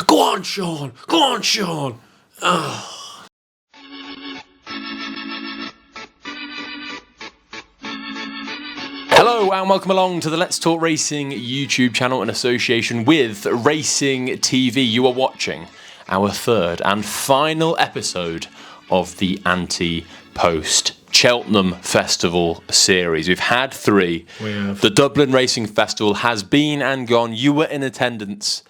Go on, Sean. Go on, Sean. Oh. Hello and welcome along to the Let's Talk Racing YouTube channel in association with Racing TV. You are watching our third and final episode of the ante-post Cheltenham Festival series. We've had three. We have. The Dublin Racing Festival has been and gone. You were in attendance.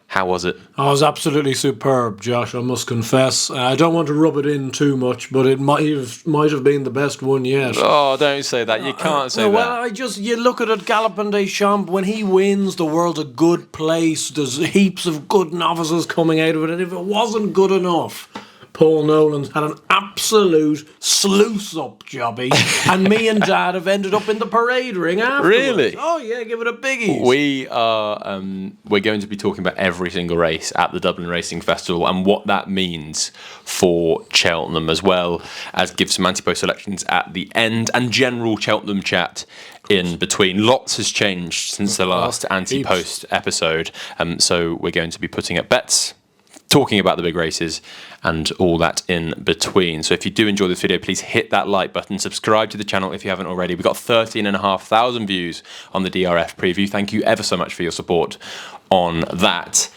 How was it? Oh, it was absolutely superb, Josh, I must confess. I don't want to rub it in too much, but it might have been the best one yet. Oh, don't say that. You can't say well, that. You look at it, Galopin des Champs, when he wins, the world's a good place. There's heaps of good novices coming out of it, and if it wasn't good enough, Paul Nolan's had an absolute sluice-up jobby, and me and Dad have ended up in the parade ring afterwards. Really? Oh, yeah, give it a biggie. We're going to be talking about every single race at the Dublin Racing Festival and what that means for Cheltenham, as well as give some anti-post selections at the end and general Cheltenham chat in between. Lots has changed since the last anti-post episode, so we're going to be putting up bets, talking about the big races and all that in between. So if you do enjoy this video, please hit that like button, subscribe to the channel if you haven't already. We've got 13,500 views on the DRF preview. Thank you ever so much for your support on that.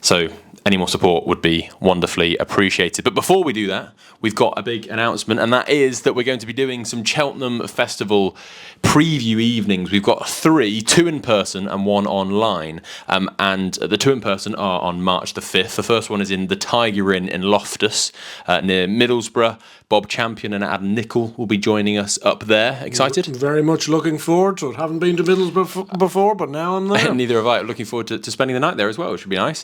So any more support would be wonderfully appreciated. But before we do that, we've got a big announcement, and that is that we're going to be doing some Cheltenham Festival preview evenings. We've got three, two in person and one online. And the two in person are on March the 5th. The first one is in the Tiger Inn in Loftus, near Middlesbrough. Bob Champion and Adam Nicol will be joining us up there. Excited? Very much looking forward to it. Haven't been to Middlesbrough before, but now I'm there. Neither have I. Looking forward to spending the night there as well, which would be nice.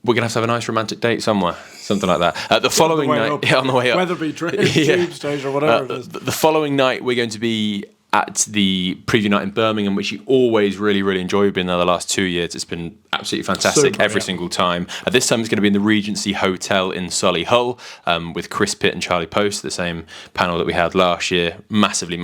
We're going to have a nice romantic date somewhere, something like that. The following night, on the way up, Weatherby tube station or whatever it is. The following night, we're going to be at the preview night in Birmingham, which you always really, really enjoy. We've been there the last 2 years. It's been absolutely fantastic every single time. This time it's going to be in the Regency Hotel in Solihull with Chris Pitt and Charlie Post, the same panel that we had last year. Massively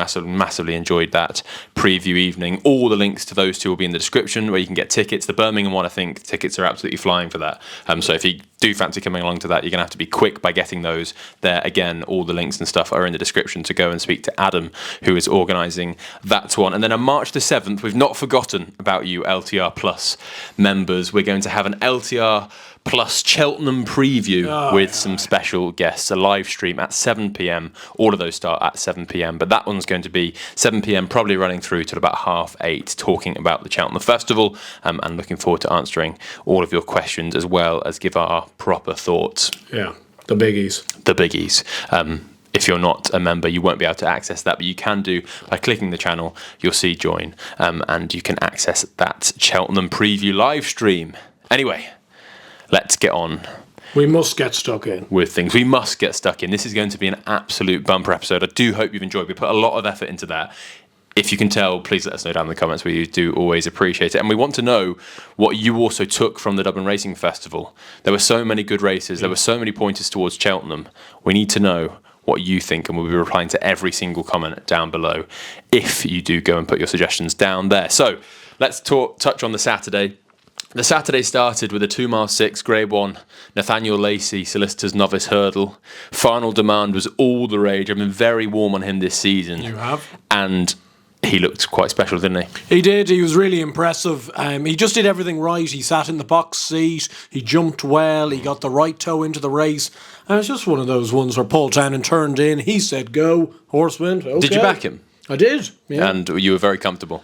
enjoyed that preview evening. All the links to those two will be in the description where you can get tickets. The Birmingham one, I think, tickets are absolutely flying for that. So if you do fancy coming along to that, you're going to have to be quick by getting those there. Again, all the links and stuff are in the description to go and speak to Adam, who is organising that one. And then on March the 7th, we've not forgotten about you LTR Plus members. We're going to have an LTR Plus Cheltenham preview with some special guests, a live stream at 7 p.m. All of those start at 7 p.m. But that one's going to be 7 p.m, probably running through till about 8:30, talking about the Cheltenham Festival, and looking forward to answering all of your questions as well as give our proper thoughts. Yeah, the biggies. The biggies. If you're not a member, you won't be able to access that, but you can do by clicking the channel. You'll see join, and you can access that Cheltenham preview live stream. Anyway, let's get on. We must get stuck in. With things. We must get stuck in. This is going to be an absolute bumper episode. I do hope you've enjoyed. We put a lot of effort into that. If you can tell, please let us know down in the comments. We do always appreciate it. And we want to know what you also took from the Dublin Racing Festival. There were so many good races. There were so many pointers towards Cheltenham. We need to know what you think, and we'll be replying to every single comment down below if you do go and put your suggestions down there. So let's touch on the Saturday. The Saturday started with a 2 mile 6 Grade 1 Nathaniel Lacy Solicitors Novice Hurdle. Final Demand was all the rage. I've been very warm on him this season. You have. And he looked quite special, didn't he? He did. He was really impressive. He just did everything right. He sat in the box seat. He jumped well. He got the right toe into the race. And it's just one of those ones where Paul Tannen turned in. He said, go. Horse went. Okay. Did you back him? I did. Yeah. And you were very comfortable?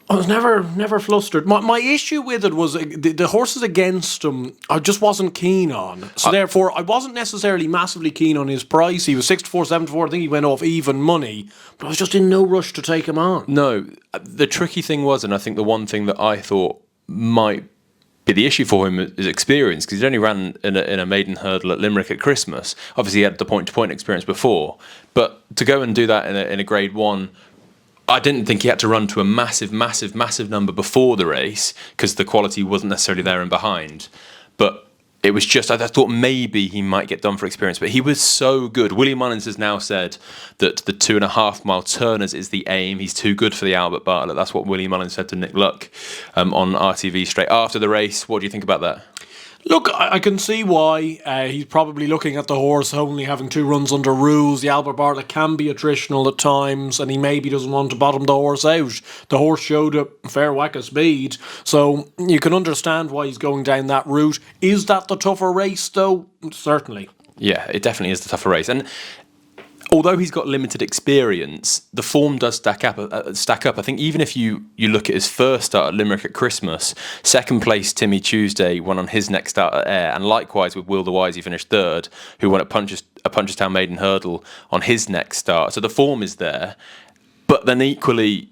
I was never flustered. My issue with it was the horses against him I just wasn't keen on. So therefore, I wasn't necessarily massively keen on his price. He was 6-4, 7-4. I think he went off even money. But I was just in no rush to take him on. No. The tricky thing was, and I think the one thing that I thought might be the issue for him is experience, because he'd only ran in a maiden hurdle at Limerick at Christmas. Obviously, he had the point-to-point experience before. But to go and do that in a Grade 1... I didn't think he had to run to a massive number before the race because the quality wasn't necessarily there and behind. But it was just, I thought maybe he might get done for experience, but he was so good. Willie Mullins has now said that the 2.5 mile turners is the aim. He's too good for the Albert Bartlett. That's what Willie Mullins said to Nick Luck on RTV straight after the race. What do you think about that? Look, I can see why he's probably looking at the horse only having 2 runs under rules. The Albert Bartlett can be attritional at times, and he maybe doesn't want to bottom the horse out. The horse showed a fair whack of speed, so you can understand why he's going down that route. Is that the tougher race, though? Certainly. Yeah, it definitely is the tougher race. And although he's got limited experience, the form does stack up. I think even if you look at his first start at Limerick at Christmas, second place Timmy Tuesday won on his next start at Ayr, and likewise with Will the Wise, he finished third, who won at Punchestown Maiden Hurdle on his next start. So the form is there, but then equally,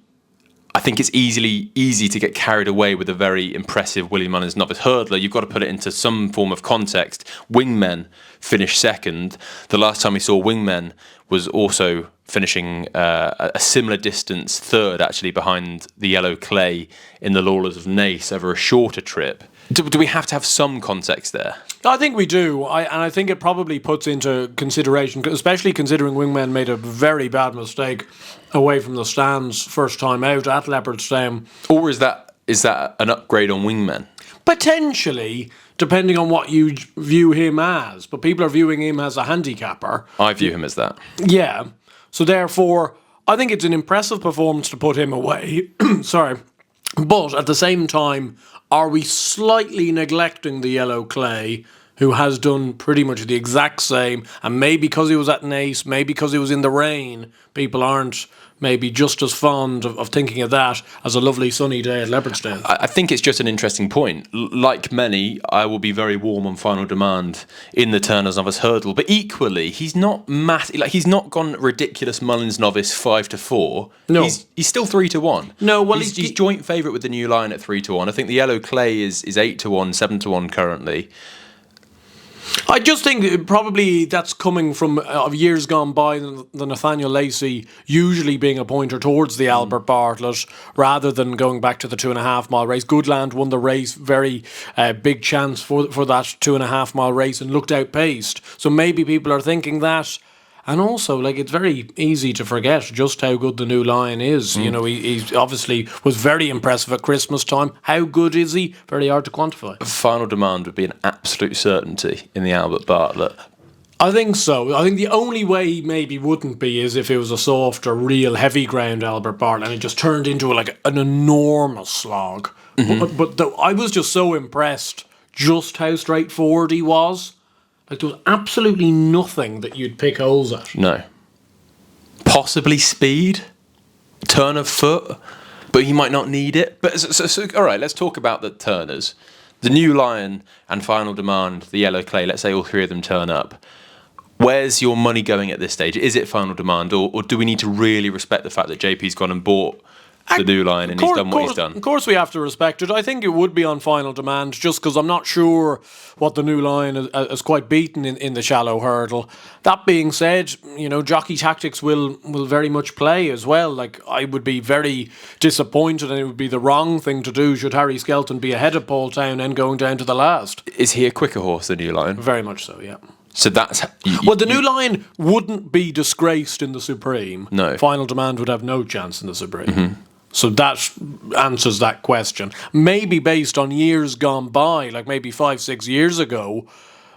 I think it's easy to get carried away with a very impressive Willie Mullins novice hurdler. You've got to put it into some form of context. Wingmen finished second. The last time we saw Wingmen was also finishing a similar distance, third actually, behind the Yellow Clay in the Lawlers of Naas over a shorter trip. Do we have to have some context there? I think we do, and I think it probably puts into consideration, especially considering Wingmen made a very bad mistake away from the stands first time out at Leopardstown. Or is that an upgrade on Wingmen? Potentially, depending on what you view him as, but people are viewing him as a handicapper. I view him as that. Yeah, so therefore, I think it's an impressive performance to put him away. Sorry. But at the same time, are we slightly neglecting the Yellow Clay, who has done pretty much the exact same, and maybe because he was at Naas, maybe because he was in the rain, people aren't maybe just as fond of thinking of that as a lovely sunny day at Leopardstown. I think it's just an interesting point. Like many, I will be very warm on Final Demand in the Turner's Novice Hurdle, but equally, he's not he's not gone ridiculous Mullins Novice 5-4. No, he's still 3-1. No, well, he's joint favourite with the New Lion at 3-1. I think the Yellow Clay is 8-1, 7-1 currently. I just think probably that's coming from years gone by, the Nathaniel Lacy usually being a pointer towards the Albert Bartlett rather than going back to the 2.5 mile race. Goodland won the race, very big chance for that 2.5 mile race, and looked outpaced. So maybe people are thinking that. And also, it's very easy to forget just how good the New Lion is. You know, he obviously was very impressive at Christmas time. How good is he? Very hard to quantify. Final Demand would be an absolute certainty in the Albert Bartlett. I think so. I think the only way he maybe wouldn't be is if it was a soft or real heavy ground Albert Bartlett and it just turned into an enormous slog. Mm-hmm. But I was just so impressed just how straightforward he was. There was absolutely nothing that you'd pick holes at. No. Possibly speed, turn of foot, but he might not need it. But so all right, let's talk about the turners. The New Lion and Final Demand, the Yellow Clay, let's say all three of them turn up. Where's your money going at this stage? Is it Final Demand, or do we need to really respect the fact that JP's gone and bought the New Lion and he's done what he's done? Of course we have to respect it. I think it would be on Final Demand, just because I'm not sure what the New Lion has quite beaten in the shallow hurdle. That being said, jockey tactics will very much play as well. I would be very disappointed, and it would be the wrong thing to do should Harry Skelton be ahead of Paul Town and going down to the last. Is he a quicker horse, the New Lion? Very much so, yeah. So that's... the New Lion wouldn't be disgraced in the Supreme. No. Final Demand would have no chance in the Supreme. Mm-hmm. So that answers that question. Maybe based on years gone by, maybe 5-6 years ago,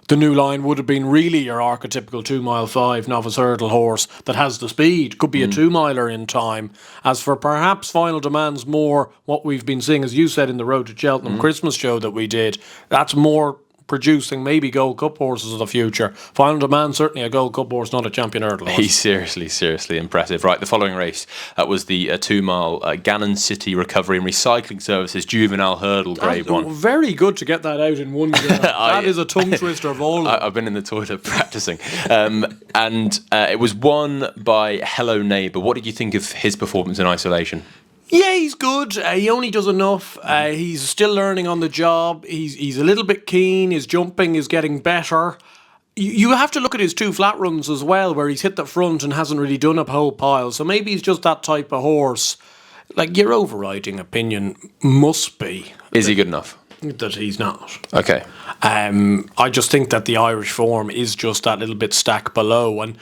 the New Lion would have been really your archetypical 2 mile 5 novice hurdle horse that has the speed. Could be a 2 miler in time. As for perhaps Final Demand's more what we've been seeing, as you said in the Road to Cheltenham Christmas show that we did, that's more producing maybe Gold Cup horses of the future. Final Demand, certainly a Gold Cup horse, not a champion hurdle horse. He's seriously impressive. Right, the following race was the 2 mile Gannon City Recovery and Recycling Services Juvenile Hurdle Grade 1. Very good to get that out in one go. That is a tongue twister of all of them. I've been in the toilet practicing. And it was won by Hello Neighbour. What did you think of his performance in isolation? Yeah, he's good. He only does enough. He's still learning on the job. He's a little bit keen. His jumping is getting better. You have to look at his 2 flat runs as well, where he's hit the front and hasn't really done a whole pile. So maybe he's just that type of horse. Your overriding opinion must be... Is he good enough? That he's not. Okay. I just think that the Irish form is just that little bit stack below. And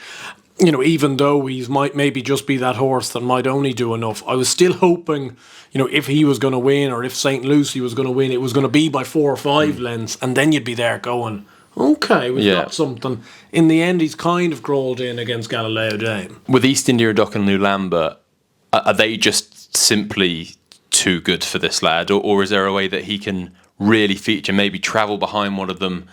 even though he might maybe just be that horse that might only do enough, I was still hoping, if he was going to win or if St. Lucie was going to win, it was going to be by 4 or 5 lengths, and then you'd be there going, okay, we've got something. In the end, he's kind of crawled in against Galileo Dame. With East India Dock and New Lambert, are they just simply too good for this lad, or is there a way that he can really feature, maybe travel behind one of them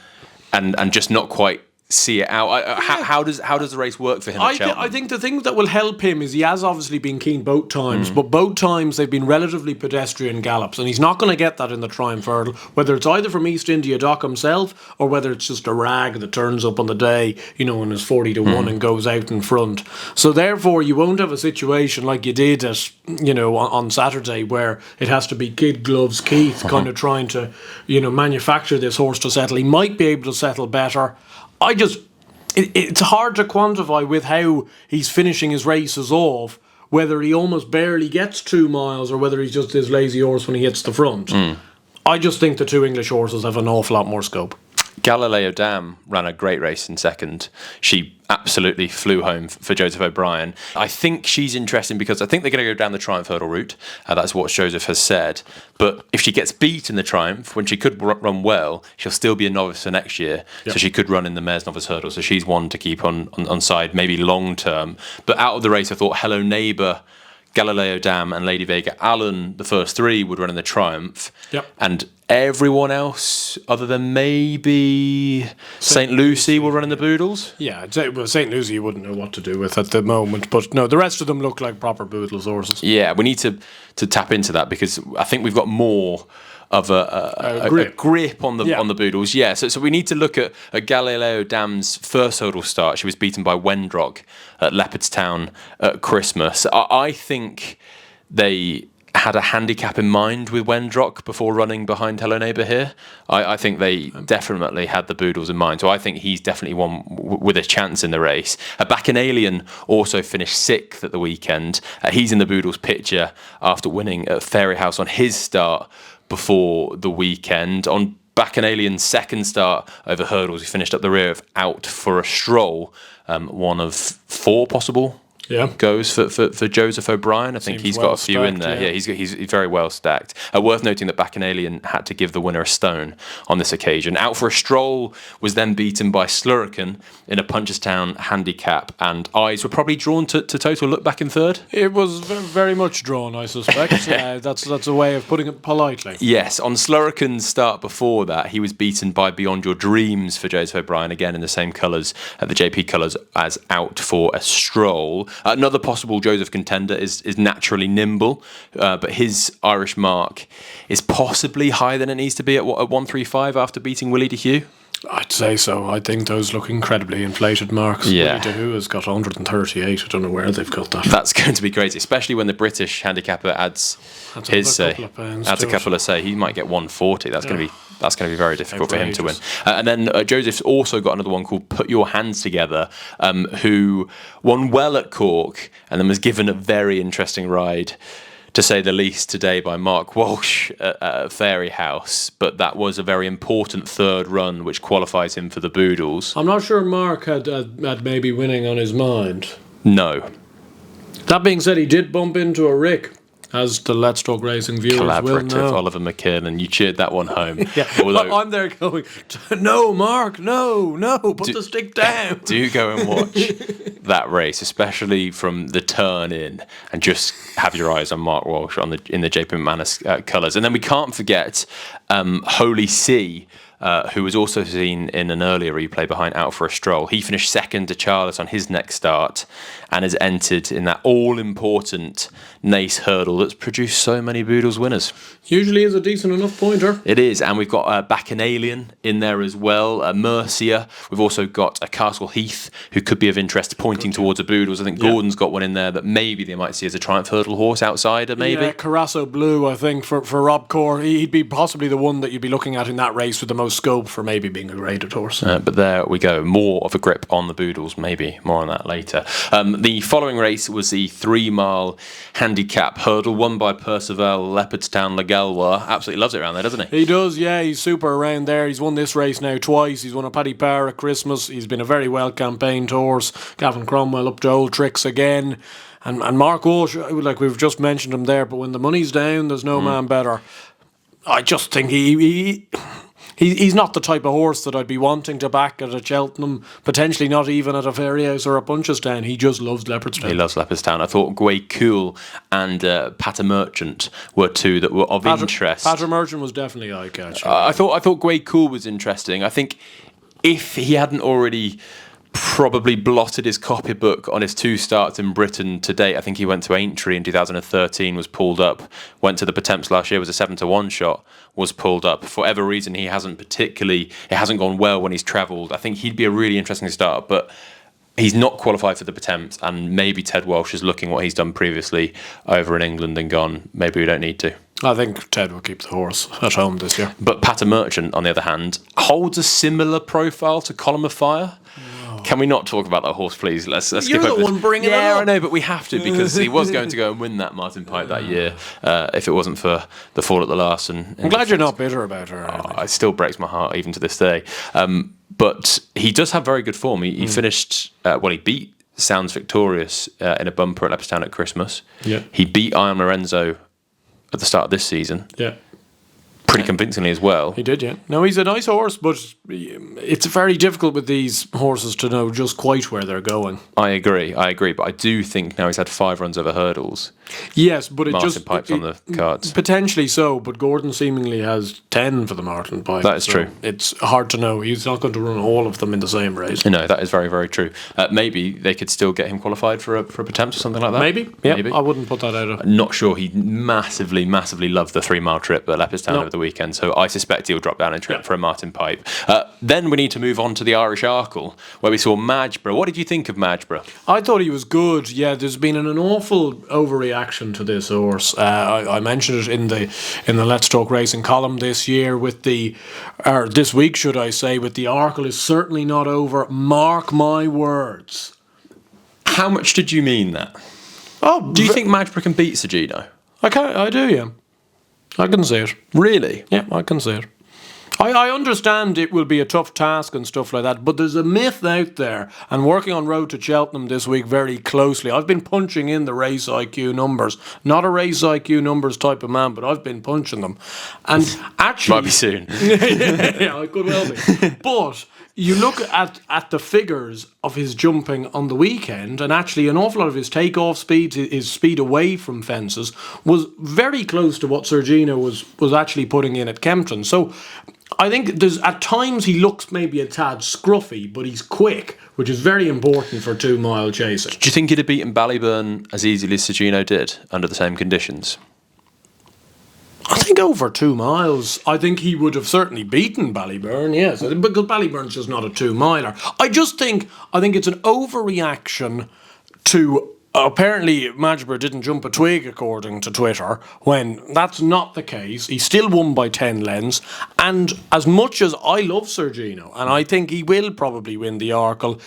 and just not quite see it out? How does the race work for him at Cheltenham? I think the thing that will help him is he has obviously been keen both times, but both times they've been relatively pedestrian gallops, and he's not going to get that in the Triumph Hurdle, whether it's either from East India Dock himself or whether it's just a rag that turns up on the day, and is 40 to 1 and goes out in front. So therefore you won't have a situation like you did at on Saturday, where it has to be kid gloves Keith kind of trying to manufacture this horse to settle. He might be able to settle better. It's hard to quantify with how he's finishing his races off, whether he almost barely gets 2 miles or whether he's just this lazy horse when he hits the front. I just think the 2 English horses have an awful lot more scope. Galileo Dam ran a great race in second. She absolutely flew home for Joseph O'Brien. I think she's interesting because I think they're going to go down the Triumph Hurdle route. That's what Joseph has said. But if she gets beat in the Triumph, when she could run well, she'll still be a novice for next year. Yep. So she could run in the Mares' Novice Hurdle. So she's one to keep on side, maybe long term. But out of the race, I thought Hello Neighbour, Galileo Dam and Lady Vega Allen, the first 3, would run in the Triumph. Yep. And everyone else, other than maybe St. Lucie, will run in the Boodles. Yeah, St. Lucie you wouldn't know what to do with at the moment. But no, the rest of them look like proper Boodles horses. Yeah, we need to tap into that because I think we've got more of a grip on the Boodles. Yeah, so we need to look at Galileo Dam's first hurdle start. She was beaten by Wendrock at Leopardstown at Christmas. I think they had a handicap in mind with Wendrock before running behind Hello Neighbour here. I think they definitely had the Boodles in mind. So I think he's definitely one with a chance in the race. Bacchanalian also finished 6th at the weekend. He's in the Boodles picture after winning at Fairyhouse on his start before the weekend. On Bacchanalian's second start over hurdles, he finished up the rear of Out for a Stroll, one of 4 possible goes for Joseph O'Brien. I think he's got a few in there. Yeah, he's very well stacked. Worth noting that Bacchanalian had to give the winner a stone on this occasion. Out for a Stroll was then beaten by Slurrican in a Punchestown handicap, and eyes were probably drawn to Total Look back in third. It was very much drawn, I suspect. That's a way of putting it politely. Yes, on Slurrican's start before that, he was beaten by Beyond Your Dreams for Joseph O'Brien, again in the same colours, the JP colours, as Out for a Stroll. Another possible Joseph contender is Naturally Nimble, but his Irish mark is possibly higher than it needs to be at 135 after beating Willie DeHue. I'd say so. I think those look incredibly inflated marks. Yeah. Willie DeHue has got 138. I don't know where they've got that. That's going to be crazy, especially when the British handicapper adds his say. Adds a couple of say. He might get 140. That's going to be very difficult for him to win. And then Joseph's also got another one called Put Your Hands Together, who won well at Cork and then was given a very interesting ride, to say the least, today by Mark Walsh at Fairyhouse. But that was a very important third run, which qualifies him for the Boodles. I'm not sure Mark had maybe winning on his mind. No. That being said, he did bump into a Rick, as the Let's Talk Racing viewers will know. Oliver McKinn, and you cheered that one home. Yeah. Although, I'm there going, no, Mark, no, put the stick down. Do go and watch that race, especially from the turn in, and just have your eyes on Mark Walsh in the JP McManus colours. And then we can't forget Holy See, who was also seen in an earlier replay behind Out for a Stroll. He finished second to Charles on his next start and has entered in that all-important Nace hurdle that's produced so many Boodles winners. Usually is a decent enough pointer. It is, and we've got Bacchanalian in there as well, Mercia. We've also got a Castle Heath, who could be of interest, pointing towards a Boodles. I think Gordon's got one in there that maybe they might see as a Triumph Hurdle horse outsider, maybe. Yeah, Carasso Blue, I think, for Rob Core, he'd be possibly the one that you'd be looking at in that race with the most scope for maybe being a graded horse. But there we go. More of a grip on the boodles, maybe. More on that later. The following race was the 3-mile handicap hurdle, won by Percival Leopardstown Legalwa. Absolutely loves it around there, doesn't he? He does, yeah. He's super around there. He's won this race now twice. He's won a Paddy Power at Christmas. He's been a very well campaigned horse. Gavin Cromwell up to old tricks again. And Mark Walsh, like we've just mentioned him there, but when the money's down, there's no man better. I just think he's not the type of horse that I'd be wanting to back at a Cheltenham, potentially not even at a Fairyhouse or a Punchestown. He just loves Leopardstown. He loves Leopardstown. I thought Gway Cool and Patter Merchant were two that were of interest. Patter Merchant was definitely eye-catching. I thought Gway Cool was interesting. I think if he hadn't already probably blotted his copybook on his 2 starts in Britain to date. I think he went to Aintree in 2013, was pulled up, went to the Potemps last year, was a 7-1 shot, was pulled up. For whatever reason, it hasn't gone well when he's travelled. I think he'd be a really interesting start, but he's not qualified for the Potemps, and maybe Ted Welsh is looking what he's done previously over in England and gone, maybe we don't need to. I think Ted will keep the horse at home this year. But Patter Merchant, on the other hand, holds a similar profile to Column of Fire. Can we not talk about that horse, please? Let's skip over this. You're the one bringing it up. Yeah, I know, but we have to because he was going to go and win that Martin Pipe that year if it wasn't for the fall at the last. And I'm glad you're not bitter about her. It still breaks my heart even to this day. But he does have very good form. He finished, he beat Sounds Victorious in a bumper at Leopardstown at Christmas. Yeah. He beat Ion Lorenzo at the start of this season. Yeah. Pretty convincingly as well. He did, yeah. No, he's a nice horse, but it's very difficult with these horses to know just quite where they're going. I agree, but I do think now he's had 5 runs over hurdles. Yes, but Martin Pipe's on the cards. Potentially so, but Gordon seemingly has 10 for the Martin Pipe. That is true. It's hard to know. He's not going to run all of them in the same race. No, that is very, very true. Maybe they could still get him qualified for a Potemps or something like that. Maybe, yeah. Maybe. I wouldn't put that out. I'm not sure. He massively, massively loved the 3-mile trip at Leopardstown over the weekend, so I suspect he'll drop down and trip for a Martin Pipe. Then we need to move on to the Irish Arkle, where we saw Madgeborough. What did you think of Madgeborough? I thought he was good. Yeah, there's been an awful overreaction to this horse. I mentioned it in the Let's Talk Racing column this year this week, should I say, with the Arkle is certainly not over. Mark my words. How much did you mean that? Oh, do you think Madgeborough can beat Sergino? I do, yeah. I can see it. Really? Yeah, I can see it. I understand it will be a tough task and stuff like that, but there's a myth out there, and working on Road to Cheltenham this week very closely, I've been punching in the race IQ numbers. Not a race IQ numbers type of man, but I've been punching them. And actually... Might be soon. Yeah, it could well be. But you look at the figures of his jumping on the weekend, and actually an awful lot of his takeoff speed, his speed away from fences, was very close to what Sergino was actually putting in at Kempton. So I think at times he looks maybe a tad scruffy, but he's quick, which is very important for 2-mile chasing. Do you think he'd have beaten Ballyburn as easily as Sergino did under the same conditions? I think over 2 miles, I think he would have certainly beaten Ballyburn, yes, because Ballyburn's just not a 2-miler. I think it's an overreaction to... Apparently, Madgeborough didn't jump a twig, according to Twitter, when that's not the case. He still won by 10 lengths, and as much as I love Sergino, and I think he will probably win the Arkle,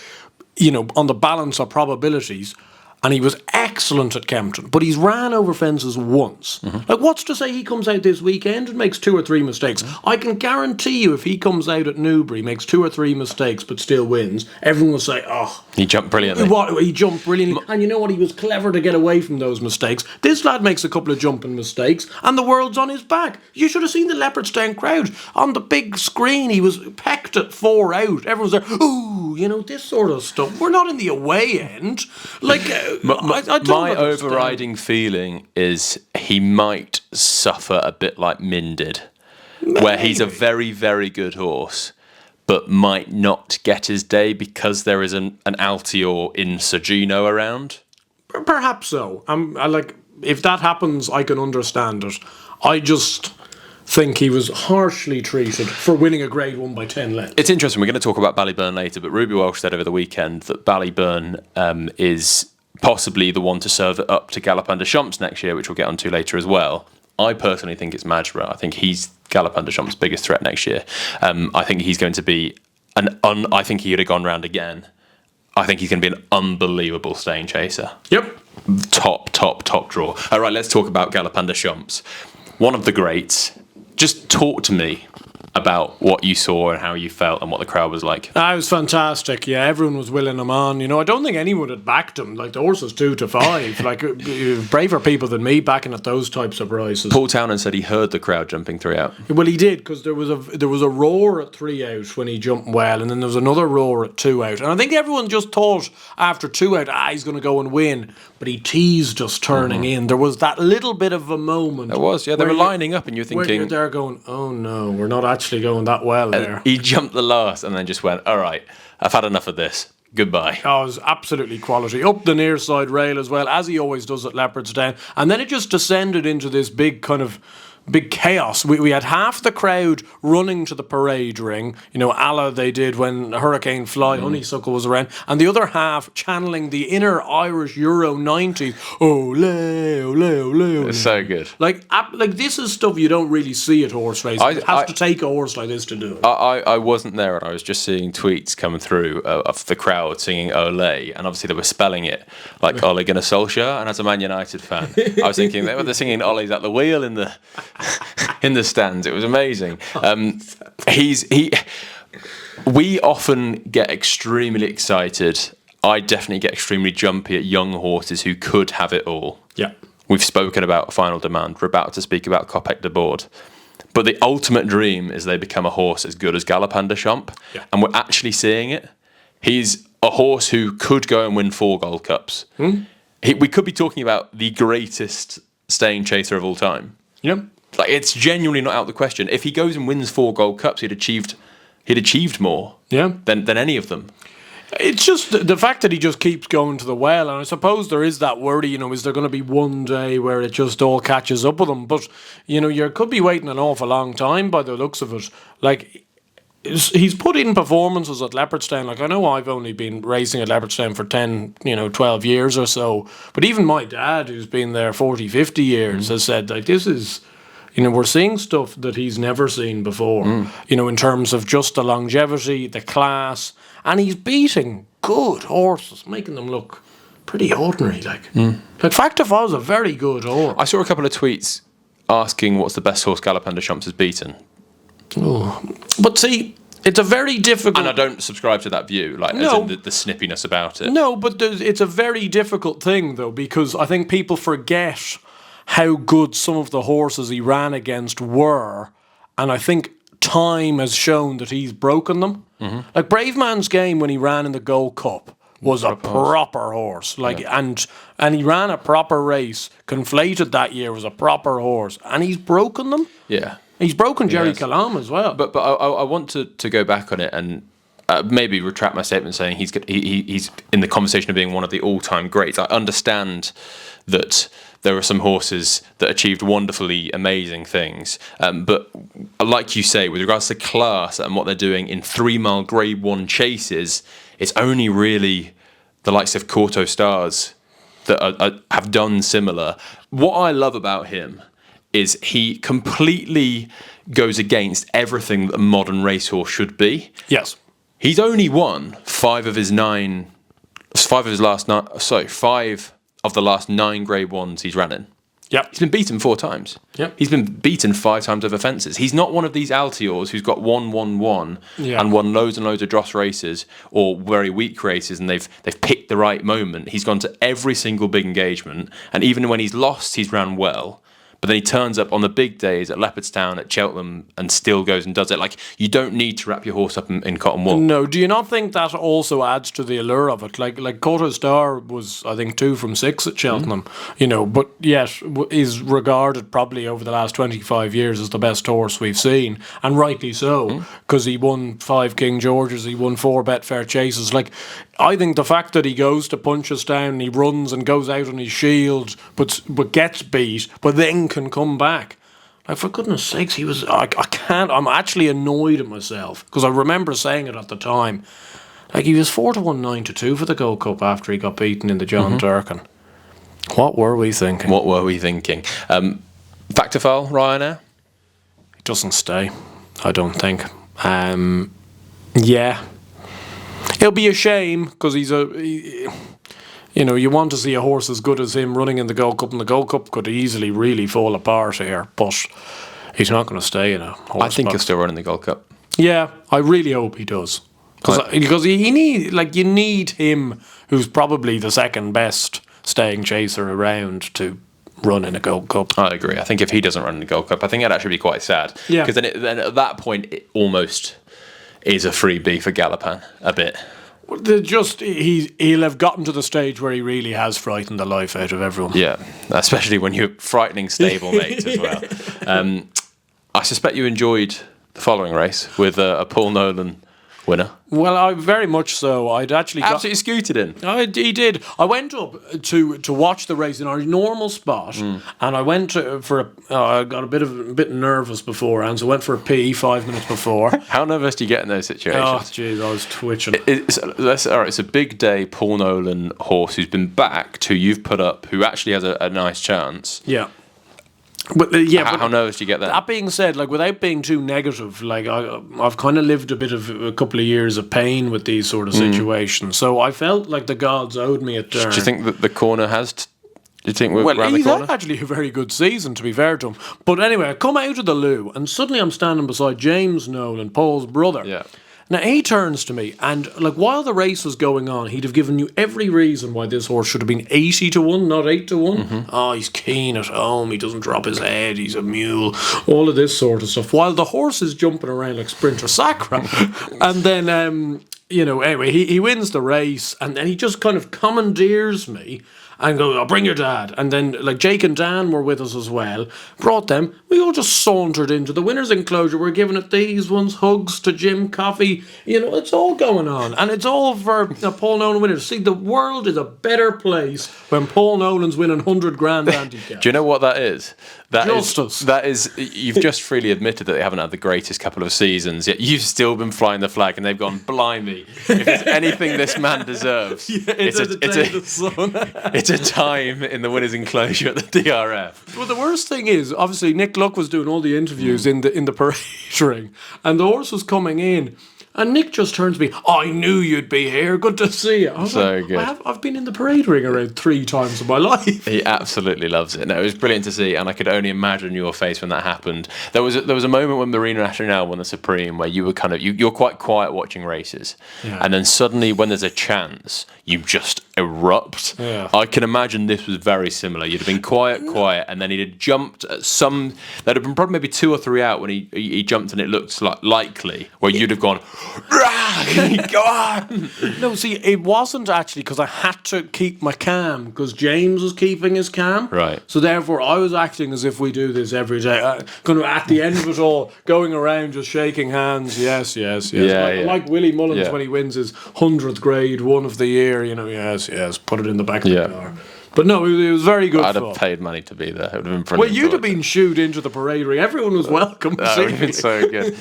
on the balance of probabilities, and he was excellent at Kempton, but he's ran over fences once. Mm-hmm. Like, what's to say he comes out this weekend and makes 2 or 3 mistakes? Mm-hmm. I can guarantee you if he comes out at Newbury, makes 2 or 3 mistakes, but still wins, everyone will say, oh... He jumped brilliantly. He jumped brilliantly. And you know what? He was clever to get away from those mistakes. This lad makes a couple of jumping mistakes, and the world's on his back. You should have seen the Leopardstown crowd. On the big screen, he was pecked at 4 out. Everyone's there, ooh, this sort of stuff. We're not in the away end. Like... My overriding feeling is he might suffer a bit like Min did, where he's a very, very good horse, but might not get his day because there is an Altior in Sergino around. Perhaps so. If that happens, I can understand it. I just think he was harshly treated for winning a Grade 1 by 10 lengths. It's interesting. We're going to talk about Ballyburn later, but Ruby Welsh said over the weekend that Ballyburn is possibly the one to serve it up to Galopin de Champs next year, which we'll get onto later as well. I personally think it's Majra. I think he's Galopin Des Champs's biggest threat next year. I think he's going to be I think he'd have gone round again. I think he's going to be an unbelievable staying chaser. Yep. Top draw. All right, let's talk about Galopin Des Champs. One of the greats. Just talk to me about what you saw and how you felt and what the crowd was like. It was fantastic. Yeah, everyone was willing him on. You know, I don't think anyone had backed him. Like, the horse was 2-5. Like, braver people than me backing at those types of prices. Paul Townend said he heard the crowd jumping 3 out. Well, he did, because there was a roar at 3 out when he jumped well, and then there was another roar at 2 out. And I think everyone just thought after 2 out, he's going to go and win. But he teased us turning in. There was that little bit of a moment. There was, yeah. They were lining up, and you're thinking, where you're there going, oh no, we're not actually going that well there. He jumped the last and then just went, all right, I've had enough of this. Goodbye. Oh, it was absolutely quality. Up the near side rail as well, as he always does at Leopardstown. And then it just descended into this big chaos. We had half the crowd running to the parade ring, you know, a la they did when Hurricane Fly Honeysuckle was around, and the other half channeling the inner Irish Euro 90s. Ole, ole, ole. It's so good. Like this is stuff you don't really see at horse racing. It has to take a horse like this to do it. I wasn't there, and I was just seeing tweets coming through of the crowd singing Ole, and obviously they were spelling it like Ole Gunnar Solskjaer, and as a Man United fan, I was thinking they're singing Ole's at the wheel in the stands. It was amazing. We often get extremely excited. I definitely get extremely jumpy at young horses who could have it all. Yeah. We've spoken about Final Demand. We're about to speak about Copec de Board. But the ultimate dream is they become a horse as good as Galopin Des Champs. Yeah. And we're actually seeing it. He's a horse who could go and win 4 Gold Cups. We could be talking about the greatest staying chaser of all time. Yep. Like, it's genuinely not out of the question. If he goes and wins 4 Gold Cups, he'd achieved more than any of them. It's just the fact that he just keeps going to the well, and I suppose there is that worry, you know, is there going to be one day where it just all catches up with him? But, you know, you could be waiting an awful long time by the looks of it. Like, he's put in performances at Leopardstown. Like, I know I've only been racing at Leopardstown for 10, 12 years or so, but even my dad, who's been there 40, 50 years, has said, like, this is... You know, we're seeing stuff that he's never seen before, you know, in terms of just the longevity, the class, and he's beating good horses, making them look pretty ordinary. Like Factor 5 is a very good horse. I saw a couple of tweets asking what's the best horse Galopin Des Champs has beaten. Oh. But see, it's a very difficult... And I don't subscribe to that view, like, as in the snippiness about it. No, but it's a very difficult thing, though, because I think people forget how good some of the horses he ran against were, and I think time has shown that he's broken them. Like Brave Man's Game, when he ran in the Gold Cup, was a proper horse. Like, and he ran a proper race. Conflated that year was a proper horse, and he's broken them. Yeah, he's broken Jerry Calam as well. But I want to go back on it and maybe retract my statement saying he's in the conversation of being one of the all-time greats. I understand that there are some horses that achieved wonderfully amazing things. But like you say, with regards to class and what they're doing in 3-mile Grade 1 chases, it's only really the likes of Corto Stars that have done similar. What I love about him is he completely goes against everything that a modern racehorse should be. Yes. He's only won 5 of the last 9 Grade 1s he's ran in. Yep. He's been beaten 4 times. Yep. He's been beaten 5 times over fences. He's not one of these Altiors who's got 1-1-1 and won loads and loads of dross races or very weak races, and they've picked the right moment. He's gone to every single big engagement, and even when he's lost, he's ran well. But then he turns up on the big days at Leopardstown, at Cheltenham, and still goes and does it. Like, you don't need to wrap your horse up in cotton wool. No, do you not think that also adds to the allure of it? Like Corto Star was, I think, 2 from 6 at Cheltenham, you know, but yet is regarded probably over the last 25 years as the best horse we've seen, and rightly so, because he won 5 King Georges, he won 4 Betfair Chases. Like, I think the fact that he goes to Punchestown, he runs and goes out on his shield, but gets beat, but then can come back. Like, for goodness sakes, he was... I can't... I'm actually annoyed at myself, because I remember saying it at the time. Like, he was 4-1, 9-2 for the Gold Cup after he got beaten in the John Durkin. What were we thinking? Factifal, Ryanair? He doesn't stay, I don't think. Yeah. It'll be a shame, because you know, you want to see a horse as good as him running in the Gold Cup, and the Gold Cup could easily really fall apart here, but he's not going to stay in a horse I think box. he'll still run in the Gold Cup. Yeah, I really hope he does. Because you need him, who's probably the second best staying chaser around, to run in a Gold Cup. I agree. I think if he doesn't run in the Gold Cup, I think it'd actually be quite sad. Yeah. Because then at that point, it almost is a freebie for Galopin, a bit. He'll have gotten to the stage where he really has frightened the life out of everyone. Yeah, especially when you're frightening stablemate as well. I suspect you enjoyed the following race with a Paul Nolan winner. Well, I very much so. I'd actually Absolutely scooted in. He did. I went up to watch the race in our normal spot, and I went I got a bit nervous beforehand, so I went for a pee 5 minutes before. How nervous do you get in those situations? Oh, jeez, I was twitching. It's a big day Paul Nolan horse who's been backed, who you've put up, who actually has a nice chance. Yeah. But how nervous do you get then? That being said, like, without being too negative, like, I've kind of lived a couple of years of pain with these sort of situations, so I felt like the gods owed me a turn. Do you think that the corner has? Do you think we're around the he's corner? had actually a very good season, to be fair to him. But anyway, I come out of the loo, and suddenly I'm standing beside James Nolan, Paul's brother. Yeah. Now, he turns to me, and like, while the race was going on, he'd have given you every reason why this horse should have been 80-1, not 8-1. Oh, he's keen at home, he doesn't drop his head, he's a mule, all of this sort of stuff. While the horse is jumping around like Sprinter Sacra. And then, anyway, he wins the race, and then he just kind of commandeers me and goes, "I'll bring your dad." And then, like, Jake and Dan were with us as well. Brought them. We all just sauntered into the winner's enclosure. We're giving it these ones, hugs to Jim, coffee. You know, it's all going on. And it's all for a Paul Nolan winner. See, the world is a better place when Paul Nolan's winning 100 grand handicap. Do you know what that is? Justice. That is, you've just freely admitted that they haven't had the greatest couple of seasons, yet you've still been flying the flag, and they've gone, blimey, if there's anything this man deserves, it's a time in the winner's enclosure at the DRF. Well, the worst thing is, obviously, Nick Luck was doing all the interviews in the parade ring, and the horse was coming in. And Nick just turns to me, "I knew you'd be here. Good to see you." I was like, good. I've been in the parade ring around 3 times in my life. He absolutely loves it. No, it was brilliant to see, and I could only imagine your face when that happened. There was a moment when Marina Nationale won the Supreme where you were kind of you're quite quiet watching races, and then suddenly when there's a chance, you just erupt. Yeah. I can imagine this was very similar. You'd have been quiet, and then he'd have jumped at some. There'd have been probably maybe 2 or 3 out when he jumped, and it looked likely where you'd have gone. Go on. No, see, it wasn't actually because I had to keep my calm because James was keeping his calm. Right. So therefore, I was acting as if we do this every day. Kind of at the end of it all, going around just shaking hands. Yes. Like Willie Mullins when he wins his 100th grade one of the year. You know, yes. Put it in the back of the car. But no, it was very good I'd fun. have paid money to be there. It would have been brilliant. Well, you'd have been shooed into the parade ring. Everyone was welcome. That would have been so good.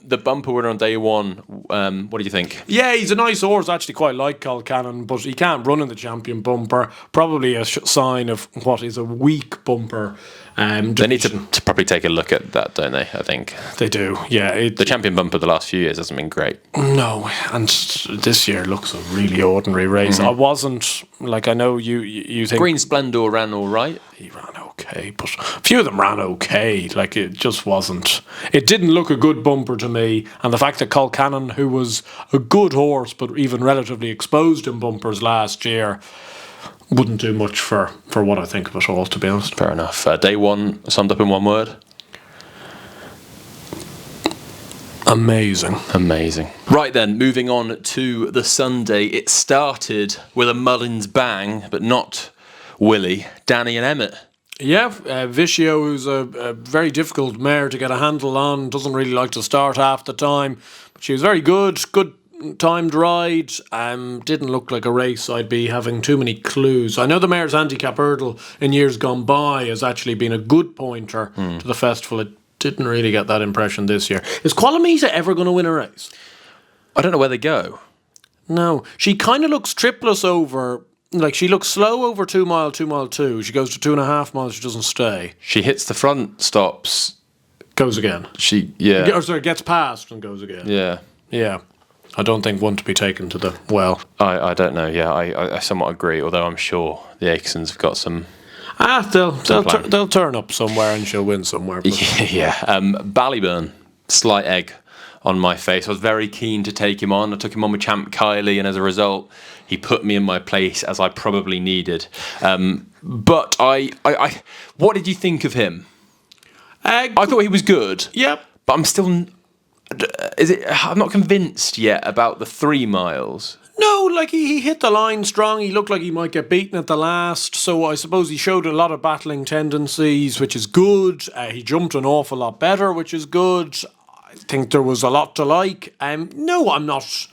The bumper winner on day one, what do you think? Yeah, he's a nice horse. I actually quite like Colcannon, but he can't run in the champion bumper. Probably a sign of what is a weak bumper. They need to probably take a look at that, don't they? I think they do. Yeah, the champion bumper the last few years hasn't been great. No, and this year looks a really ordinary race. I wasn't like I know you think Green Splendor ran all right. He ran okay, but a few of them ran okay. Like it just wasn't. It didn't look a good bumper to me, and the fact that Colcannon, who was a good horse but even relatively exposed in bumpers last year, wouldn't do much for what I think of it all, to be honest. Fair enough. Day one summed up in one word. Amazing. Right then, moving on to the Sunday. It started with a Mullins bang, but not Willie, Danny and Emmett. Yeah, Vicio, who's a very difficult mare to get a handle on, doesn't really like to start half the time, but she was very good timed ride. Didn't look like a race I'd be having too many clues. I know the mare's Handicap Hurdle in years gone by has actually been a good pointer to the festival. It didn't really get that impression this year. Is Qualamita ever going to win a race? I don't know where they go. No. She kind of looks tripless over like she looks slow over 2 mile, 2 mile 2. She goes to 2.5 miles, she doesn't stay. She hits the front, stops, goes again. Yeah. Or sorry, gets past and goes again. Yeah. Yeah. I don't think one to be taken to the well. I don't know. Yeah, I somewhat agree. Although I'm sure the Aikensons have got some. They'll turn up somewhere and she'll win somewhere. But. Yeah. Ballyburn, slight egg on my face. I was very keen to take him on. I took him on with Champ Kiley, and as a result, he put me in my place as I probably needed. But I what did you think of him? I thought he was good. Yep. But I'm still. I'm not convinced yet about the 3 miles. No, like he hit the line strong. He looked like he might get beaten at the last. So I suppose he showed a lot of battling tendencies, which is good. He jumped an awful lot better, which is good. I think there was a lot to like. No, I'm not.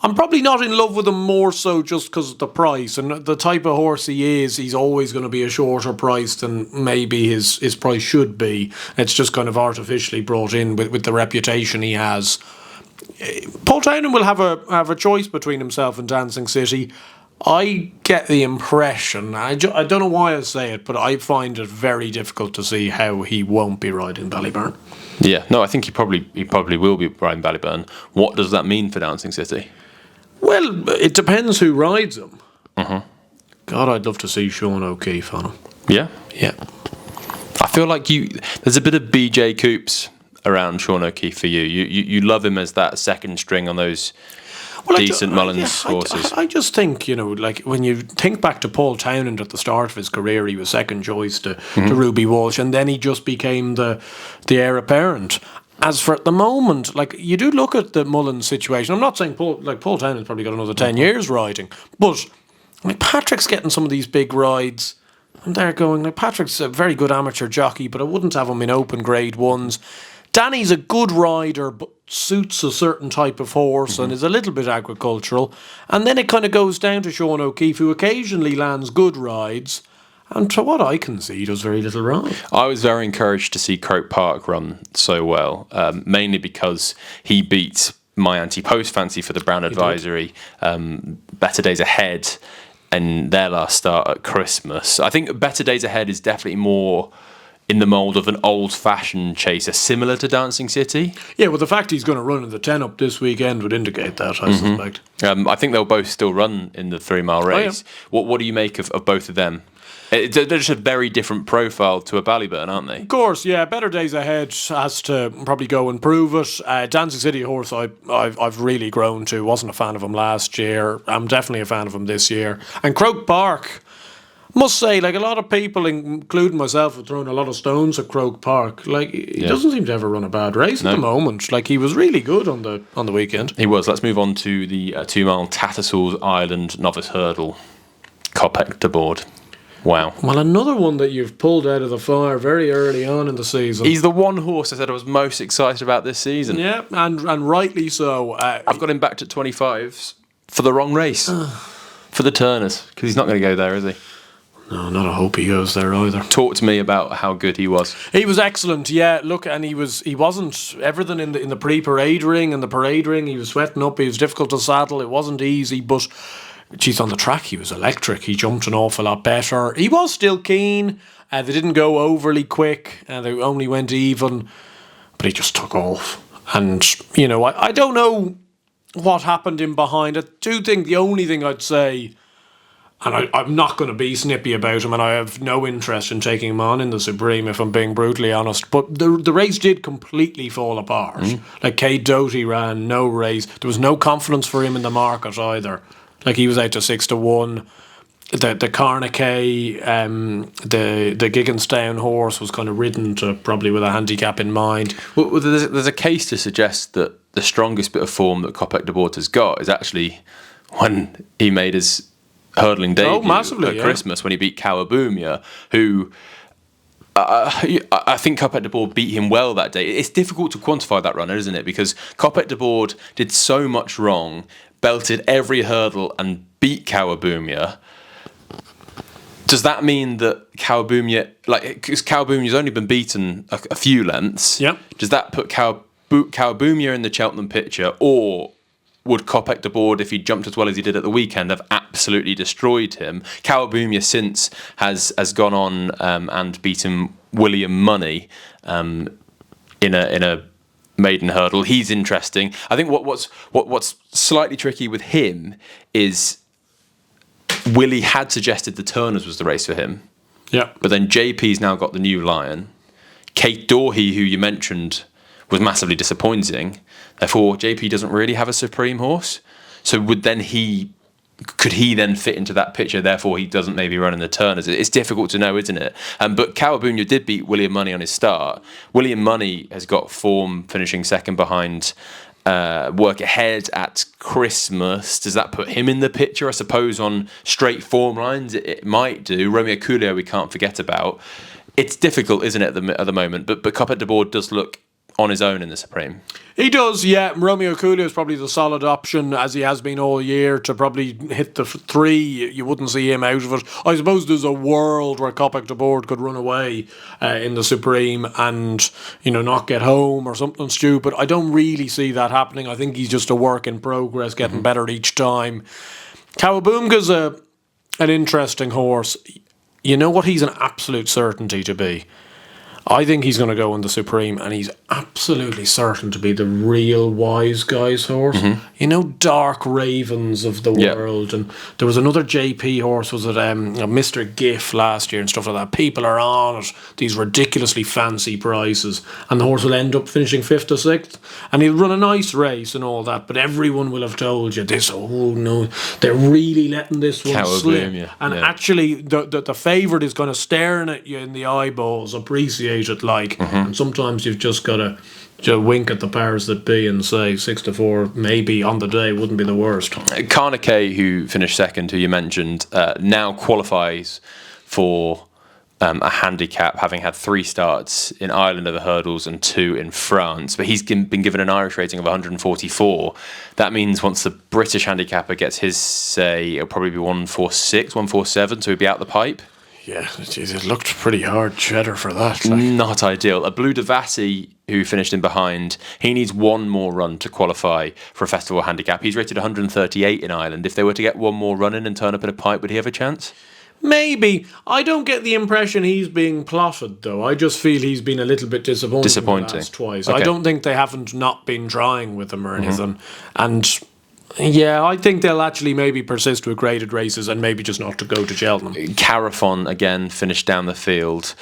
I'm probably not in love with him more so just because of the price. And the type of horse he is, he's always going to be a shorter price than maybe his price should be. It's just kind of artificially brought in with the reputation he has. Paul Townend will have a choice between himself and Dancing City. I get the impression, I don't know why I say it, but I find it very difficult to see how he won't be riding Ballyburn. Yeah, no, I think he probably will be riding Ballyburn. What does that mean for Dancing City? Well, it depends who rides him. God, I'd love to see Sean O'Keefe on him. Yeah? Yeah. I feel like there's a bit of BJ Coops around Sean O'Keefe for you. You love him as that second string on those decent Mullins horses. I just think, like when you think back to Paul Townend at the start of his career, he was second choice to Ruby Walsh, and then he just became the heir apparent. As for at the moment, like you do look at the Mullins situation. I'm not saying Paul Townend's probably got another 10 years riding, but like Patrick's getting some of these big rides, and they're going like Patrick's a very good amateur jockey, but I wouldn't have him in open grade ones. Danny's a good rider, but suits a certain type of horse and is a little bit agricultural. And then it kind of goes down to Sean O'Keefe, who occasionally lands good rides. And to what I can see, he does very little wrong. I was very encouraged to see Croke Park run so well, mainly because he beat my ante-post fancy for the Brown Advisory, Better Days Ahead, and their last start at Christmas. I think Better Days Ahead is definitely more in the mould of an old-fashioned chaser, similar to Dancing City. Yeah, well, the fact he's going to run in the 10 up this weekend would indicate that, I suspect. I think they'll both still run in the 3 mile race. Oh, yeah. What do you make of both of them? They're just a very different profile to a Ballyburn, aren't they? Of course, yeah. Better Days Ahead has to probably go and prove it. Dancing City horse, I've really grown to. Wasn't a fan of him last year. I'm definitely a fan of him this year. And Croke Park, must say, like a lot of people, including myself, have thrown a lot of stones at Croke Park. Like he doesn't seem to ever run a bad race at the moment. Like he was really good on the weekend. He was. Let's move on to the 2 mile Tattersalls Island Novice Hurdle. Kopek to board. Wow. Well, another one that you've pulled out of the fire very early on in the season. He's the one horse I said I was most excited about this season. Yeah, and rightly so. I've got him backed at 25s for the wrong race. For the Turners, because he's not going to go there, is he? No, not a hope he goes there either. Talk to me about how good he was. He was excellent, yeah. Look, and he wasn't everything in the pre-parade ring and the parade ring. He was sweating up. He was difficult to saddle. It wasn't easy, but geez, on the track he was electric. He jumped an awful lot better. He was still keen. They didn't go overly quick. They only went even, but he just took off. And I don't know what happened in behind. I do think the only thing I'd say, and I'm not going to be snippy about him, and I have no interest in taking him on in the Supreme, if I'm being brutally honest, but the race did completely fall apart. Like, Cade Doty ran no race. There was no confidence for him in the market either. Like, he was out to 6-1. The Carnaquet, the Gigginstown horse was kind of ridden to probably with a handicap in mind. Well, there's a case to suggest that the strongest bit of form that Kopek de Boort has got is actually when he made his hurdling debut at Christmas, when he beat Kawabumia, who I think Kopek de Boort beat him well that day. It's difficult to quantify that runner, isn't it? Because Kopek de Boort did so much wrong, belted every hurdle and beat Kawabumia. Does that mean that Kawabumia, because Kawabumia's only been beaten a few lengths, does that put Kawabumia in the Cheltenham picture, or would Kopek de Board, if he jumped as well as he did at the weekend, have absolutely destroyed him. Kawabumia since has gone on and beaten William Money in a maiden hurdle. He's interesting. I think what's slightly tricky with him is Willie had suggested the Turners was the race for him. Yeah. But then JP's now got the new Lion. Kate Dorhey, who you mentioned, was massively disappointing. Therefore, JP doesn't really have a supreme horse. So could he then fit into that picture? Therefore, he doesn't maybe run in the Turners. It's difficult to know, isn't it? But Kawabunga did beat William Money on his start. William Money has got form, finishing second behind Work Ahead at Christmas. Does that put him in the picture? I suppose on straight form lines, it might do. Romeo Coolio we can't forget about. It's difficult, isn't it, at the moment? But Kopek de Board does look on his own in the Supreme. He does, yeah. Romeo Coolio is probably the solid option, as he has been all year, to probably hit the 3. You wouldn't see him out of it. I suppose there's a world where Kopek de Board could run away in the Supreme and, not get home or something stupid. I don't really see that happening. I think he's just a work in progress, getting better each time. Kawabunga's an interesting horse. You know what he's an absolute certainty to be? I think he's going to go in the Supreme, and he's absolutely certain to be the real wise guy's horse. Dark Ravens of the world. And there was another JP horse, was it Mr. Giff last year and stuff like that. People are on it, these ridiculously fancy prices, and the horse will end up finishing 5th or 6th. And he'll run a nice race and all that, but everyone will have told you this, oh no, they're really letting this one slip. And actually, the favourite is kind of staring at you in the eyeballs, appreciate it and sometimes you've just got to wink at the powers that be and say 6-4 maybe on the day wouldn't be the worst. Carnaquet, who finished second, who you mentioned, now qualifies for a handicap, having had 3 starts in Ireland over hurdles and 2 in France, but he's been given an Irish rating of 144. That means once the British handicapper gets his say, it'll probably be 146, 147, so he'll be out the pipe. Yeah, it looked pretty hard cheddar for that. Not ideal. A Blue Devati, who finished in behind, he needs one more run to qualify for a festival handicap. He's rated 138 in Ireland. If they were to get one more run in and turn up in a pipe, would he have a chance? Maybe. I don't get the impression he's being plotted, though. I just feel he's been a little bit disappointing. Twice. Okay. I don't think they haven't not been trying with him or anything. And yeah, I think they'll actually maybe persist with graded races and maybe just not to go to Cheltenham. Carafon, again, finished down the field.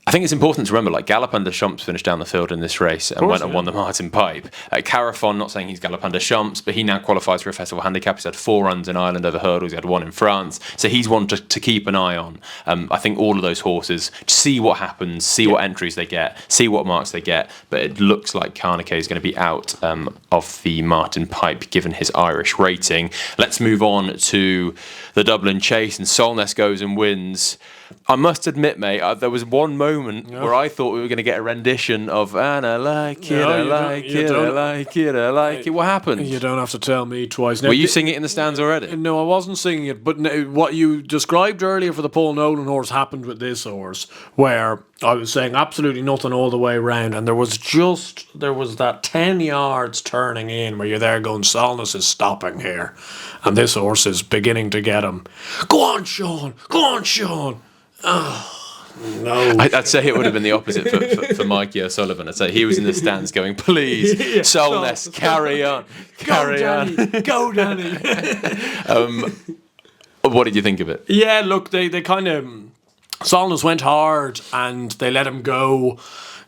I think it's important to remember, Galopin de Champs finished down the field in this race and went and won the Martin Pipe. Carafon, not saying he's Galopin de Champs, but he now qualifies for a festival handicap. He's had 4 runs in Ireland over hurdles. He had 1 in France. So he's one to keep an eye on. I think all of those horses, see what happens, see what entries they get, see what marks they get. But it looks like Carnaquet is going to be out of the Martin Pipe, given his Irish rating. Let's move on to the Dublin Chase, and Solness goes and wins. I must admit, mate, there was one moment where I thought we were going to get a rendition of "And I like it, I like it, I like it, I like it." What happened? You don't have to tell me twice. Were you singing it in the stands already? No, I wasn't singing it. But what you described earlier for the Paul Nolan horse happened with this horse, where I was saying absolutely nothing all the way around, and there was that 10 yards turning in where you're there going, Solness is stopping here, and this horse is beginning to get him. Go on, Sean! Go on, Sean! Oh, no. I'd say it would have been the opposite for Mikey O'Sullivan. I'd say he was in the stands going, please, Solness, carry on. Carry on. Go, Danny. What did you think of it? Yeah, look, they kind of... Solness went hard and they let him go.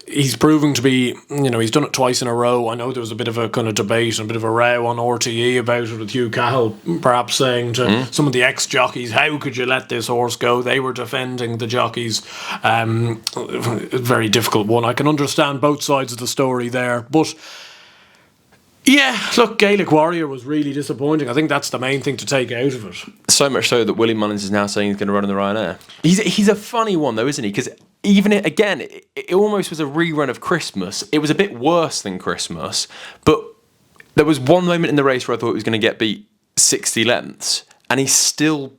He's proving to be, he's done it twice in a row. I know there was a bit of a kind of debate and a bit of a row on RTE about it, with Hugh Cahill perhaps saying to some of the ex-jockeys, how could you let this horse go? They were defending the jockeys. A very difficult one. I can understand both sides of the story there. But yeah, look, Gaelic Warrior was really disappointing. I think that's the main thing to take out of it. So much so that Willie Mullins is now saying he's going to run in the Ryanair. He's a funny one, though, isn't he? Because even it almost was a rerun of Christmas. It was a bit worse than Christmas, but there was one moment in the race where I thought he was going to get beat 60 lengths, and he still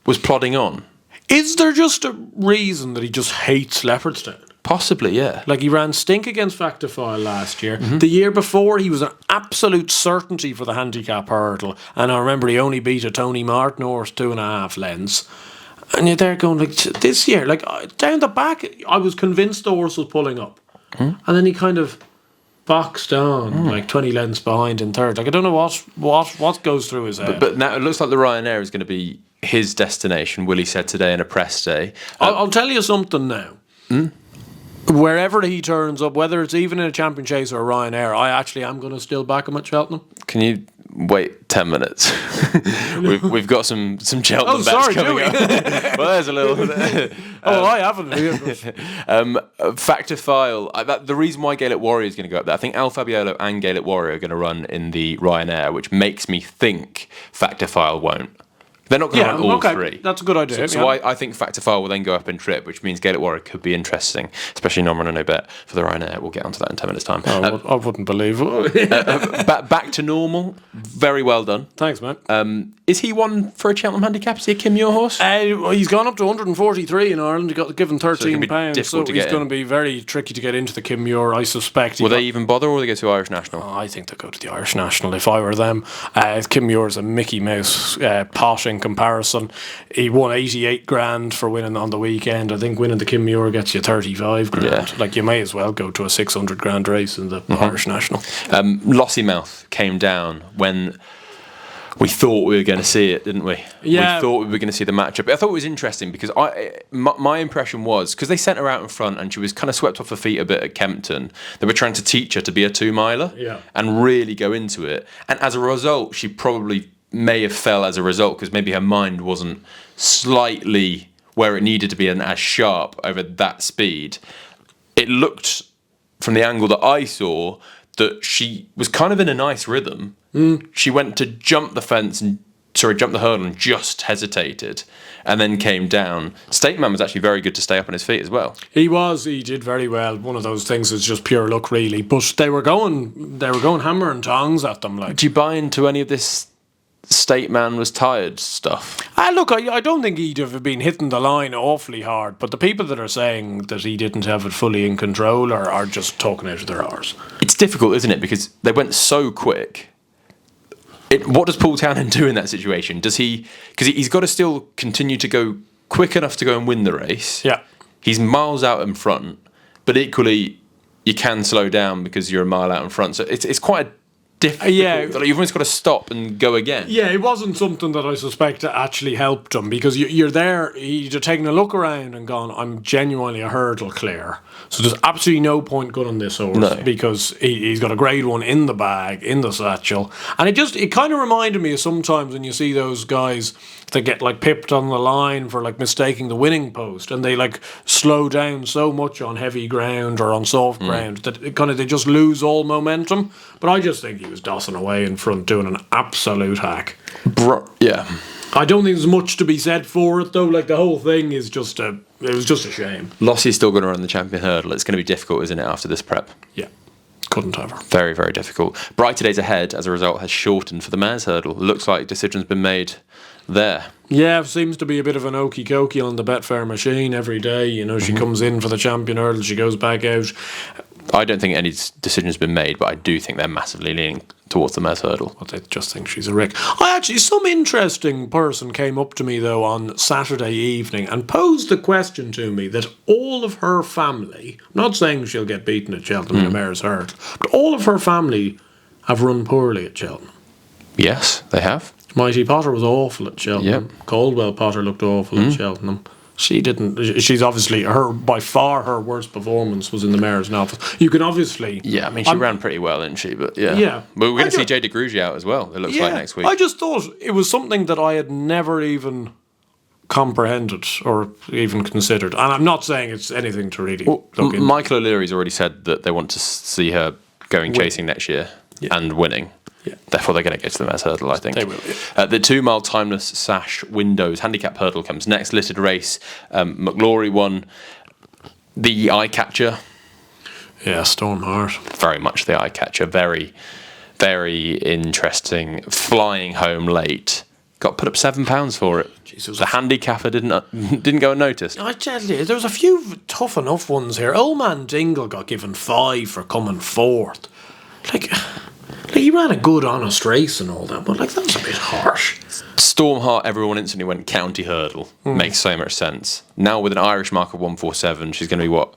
was plodding on. Is there just a reason that he just hates Leopardstown? Possibly, yeah. Like, he ran stink against Factifile last year. The year before, he was an absolute certainty for the handicap hurdle. And I remember he only beat a Tony Martin horse 2.5 lengths. And you're there going, like, this year, like, down the back, I was convinced the horse was pulling up. And then he kind of boxed on, like 20 lengths behind in third. Like, I don't know what goes through his head. But now it looks like the Ryanair is going to be his destination, Willie said today in a press day. I'll tell you something now. Wherever he turns up, whether it's even in a Champion Chase or a Ryanair, I actually am going to still back him at Cheltenham. Can you wait 10 minutes? we've got some Cheltenham bets coming up. Well, there's a little... I haven't. Factifile, the reason why Gaelic Warrior is going to go up there, I think Al Fabiolo and Gaelic Warrior are going to run in the Ryanair, which makes me think Factifile won't. They're not going to run all three. That's a good idea. So I think Factifile will then go up in trip, which means Gaelic Warrior could be interesting, especially non-run and no bet for the Ryanair. We'll get onto that in 10 minutes' time. I wouldn't believe it. Back to normal. Very well done. Thanks, man. Is he one for a Cheltenham handicap? Is he a Kim Muir horse? He's gone up to 143 in Ireland. He got given £13, so he's going to be very tricky to get into the Kim Muir, I suspect. Will they even bother, or will they go to Irish National? I think they'll go to the Irish National if I were them. Kim Muir is a Mickey Mouse pot in comparison. He won 88 grand for winning on the weekend. I think winning the Kim Muir gets you 35 grand. Yeah. Like, you may as well go to a 600 grand race in the Irish National. Lossiemouth came down when we thought we were going to see it, didn't we? Yeah. We thought we were going to see the matchup. I thought it was interesting because my impression was, because they sent her out in front and she was kind of swept off her feet a bit at Kempton, they were trying to teach her to be a 2-miler and really go into it. And as a result, she probably may have fell as a result because maybe her mind wasn't slightly where it needed to be and as sharp over that speed. It looked, from the angle that I saw, that she was kind of in a nice rhythm. She went to jump the hurdle and just hesitated and then came down. Stateman was actually very good to stay up on his feet as well. He did very well. One of those things is just pure luck, really. But they were going hammer and tongs at them. Like, do you buy into any of this Stateman was tired stuff? Look, I don't think he'd have been hitting the line awfully hard, but the people that are saying that he didn't have it fully in control are just talking out of their arse. It's difficult, isn't it? Because they went so quick. What does Paul Townend do in that situation? Does he... Because he's got to still continue to go quick enough to go and win the race. Yeah. He's miles out in front, but equally you can slow down because you're a mile out in front. So it's quite a difficult... you've almost got to stop and go again. Yeah, it wasn't something that I suspect actually helped him, because you're there, you're taking a look around and gone, I'm genuinely a hurdle clear. So there's absolutely no point gunning this horse because he's got a grade 1 in the bag, in the satchel. And it kind of reminded me of sometimes when you see those guys that get like pipped on the line for like mistaking the winning post, and they like slow down so much on heavy ground or on soft ground that they just lose all momentum. But I just think he was dossing away in front, doing an absolute hack. I don't think there's much to be said for it though. Like, the whole thing is it was just a shame. Lossie's still going to run the champion hurdle. It's going to be difficult, isn't it, after this prep? Yeah. Couldn't have her. Very, very difficult. Brighter Days Ahead, as a result, has shortened for the mares hurdle. Looks like decision's been made there. Yeah, seems to be a bit of an okey-dokey on the Betfair machine every day. You know, she comes in for the champion hurdle, she goes back out. I don't think any decision's been made, but I do think they're massively leaning towards the mares hurdle. Well, they just think she's a wreck. Some interesting person came up to me, though, on Saturday evening and posed the question to me that all of her family, I'm not saying she'll get beaten at Cheltenham in a mares hurdle, but all of her family have run poorly at Cheltenham. Yes, they have. Mighty Potter was awful at Cheltenham. Yep. Caldwell Potter looked awful at Cheltenham. She didn't. She's obviously by far her worst performance was in the mare's novice. You can obviously. Yeah, I mean, she ran pretty well, didn't she? But yeah. Yeah. But we're going to see Jay DeGrugy out as well. It looks like next week. I just thought it was something that I had never even comprehended or even considered. And I'm not saying it's anything to really look into. Michael O'Leary's already said that they want to see her chasing next year and winning. Yeah. Therefore, they're going to get to the mares hurdle, I think. They will, yeah. The 2-mile timeless sash windows handicap hurdle comes next. Listed race. McLaury won the eye catcher. Yeah, Stormheart. Very much the eye catcher. Very, very interesting. Flying home late. Got put up £7 for it. Jesus. The handicapper didn't go unnoticed. I tell you, there's a few tough enough ones here. Old Man Dingle got given 5 for coming fourth. Like he ran a good, honest race and all that, but like that was a bit harsh. Stormheart, everyone instantly went county hurdle. Makes so much sense. Now with an Irish mark of 147, she's going to be what?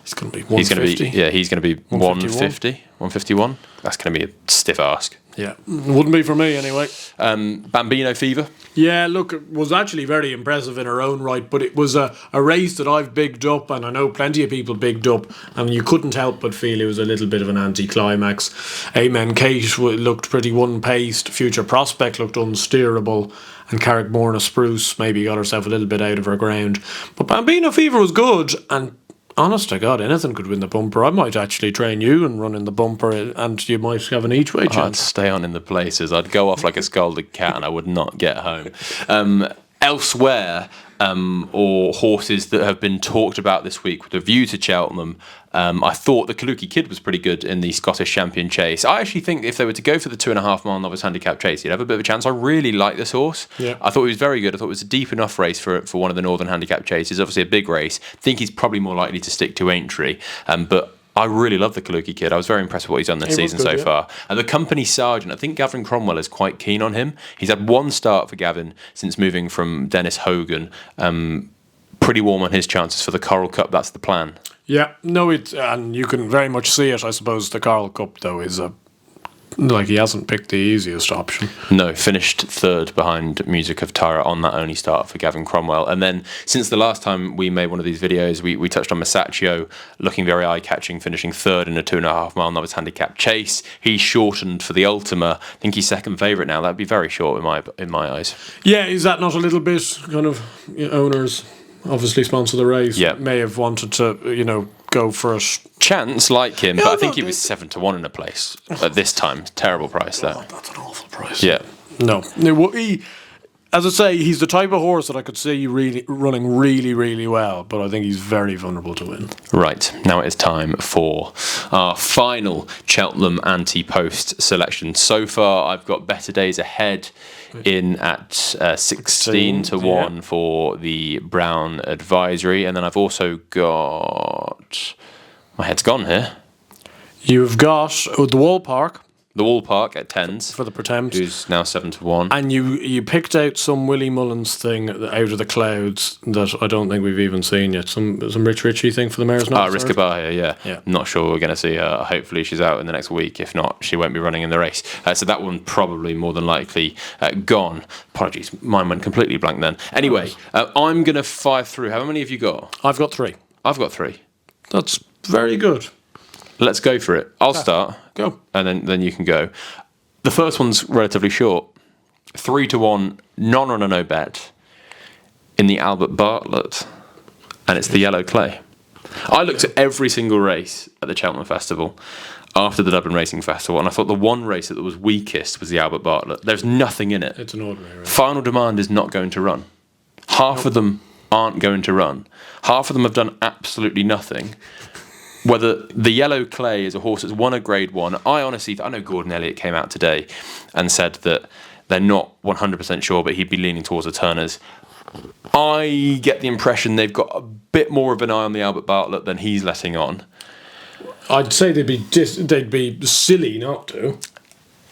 He's going to be 150. He's going to be 150, 151. That's going to be a stiff ask. Yeah, wouldn't be for me anyway. Bambino Fever. Yeah, look, it was actually very impressive in her own right, but it was a race that I've bigged up, and I know plenty of people bigged up, and you couldn't help but feel it was a little bit of an anticlimax. Amen Kate looked pretty one-paced, Future Prospect looked unsteerable, and Carrickmorna Spruce maybe got herself a little bit out of her ground. But Bambino Fever was good, and honest to God, anything could win the bumper. I might actually train you and run in the bumper, and you might have an each way chance. I'd stay on in the places. I'd go off like a scalded cat and I would not get home. Elsewhere, or horses that have been talked about this week with a view to Cheltenham, I thought the Kaluki Kid was pretty good in the Scottish Champion Chase. I actually think if they were to go for the 2.5 mile novice handicap chase, he'd have a bit of a chance. I really like this horse. Yeah. I thought he was very good. I thought it was a deep enough race for one of the Northern Handicap Chases. Obviously a big race. I think he's probably more likely to stick to Aintree. But I really love the Kaluki Kid. I was very impressed with what he's done this season so far. And the company sergeant, I think Gavin Cromwell is quite keen on him. He's had one start for Gavin since moving from Dennis Hogan. Pretty warm on his chances for the Coral Cup. That's the plan. Yeah, no, and you can very much see it. I suppose the Coral Cup though is he hasn't picked the easiest option. No, finished third behind Music of Tara on that only start for Gavin Cromwell. And then since the last time we made one of these videos, we touched on Masaccio looking very eye-catching, finishing third in a 2.5 mile novice handicap chase. He shortened for the Ultima. I think he's second favourite now. That'd be very short in my eyes. Yeah, is that not a little bit kind of owners obviously sponsor the race? Yeah. May have wanted to go for a chance like him, but I think he was 7-1 in a place at this time. Terrible price though. Oh, that's an awful price. Yeah. No, as I say, he's the type of horse that I could see running really, really well, but I think he's very vulnerable to win. Right, now it is time for our final Cheltenham ante-post selection. So far, I've got Better Days Ahead in at 16-1 for the Brown Advisory, and then I've also got... My head's gone here. You've got the Wall Park. The Wall Park at 10s. For the Pretempt. Who's now 7-1. And you picked out some Willie Mullins thing out of the clouds that I don't think we've even seen yet. Some Rich Richie thing for the Mares' Knots. Riska Bahia, yeah. Not sure we're going to see her. Hopefully she's out in the next week. If not, she won't be running in the race. So that one probably more than likely gone. Apologies, mine went completely blank then. Anyway, I'm going to fire through. How many have you got? I've got 3. I've got 3. That's very good. Let's go for it. I'll start. Go. And then you can go. The first one's relatively short. 3-1, non-runner, no bet in the Albert Bartlett. And it's the Yellow Clay. I looked at every single race at the Cheltenham Festival after the Dublin Racing Festival, and I thought the one race that was weakest was the Albert Bartlett. There's nothing in it. It's an ordinary race. Final Demand is not going to run. Half of them aren't going to run. Half of them have done absolutely nothing. Whether the Yellow Clay is a horse that's won a Grade 1, I know Gordon Elliott came out today and said that they're not 100% sure, but he'd be leaning towards the Turners. I get the impression they've got a bit more of an eye on the Albert Bartlett than he's letting on. I'd say they'd be silly not to.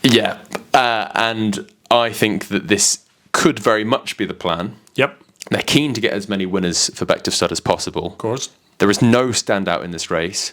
Yeah, and I think that this could very much be the plan. Yep. They're keen to get as many winners for Bective Stud as possible. Of course. There is no standout in this race.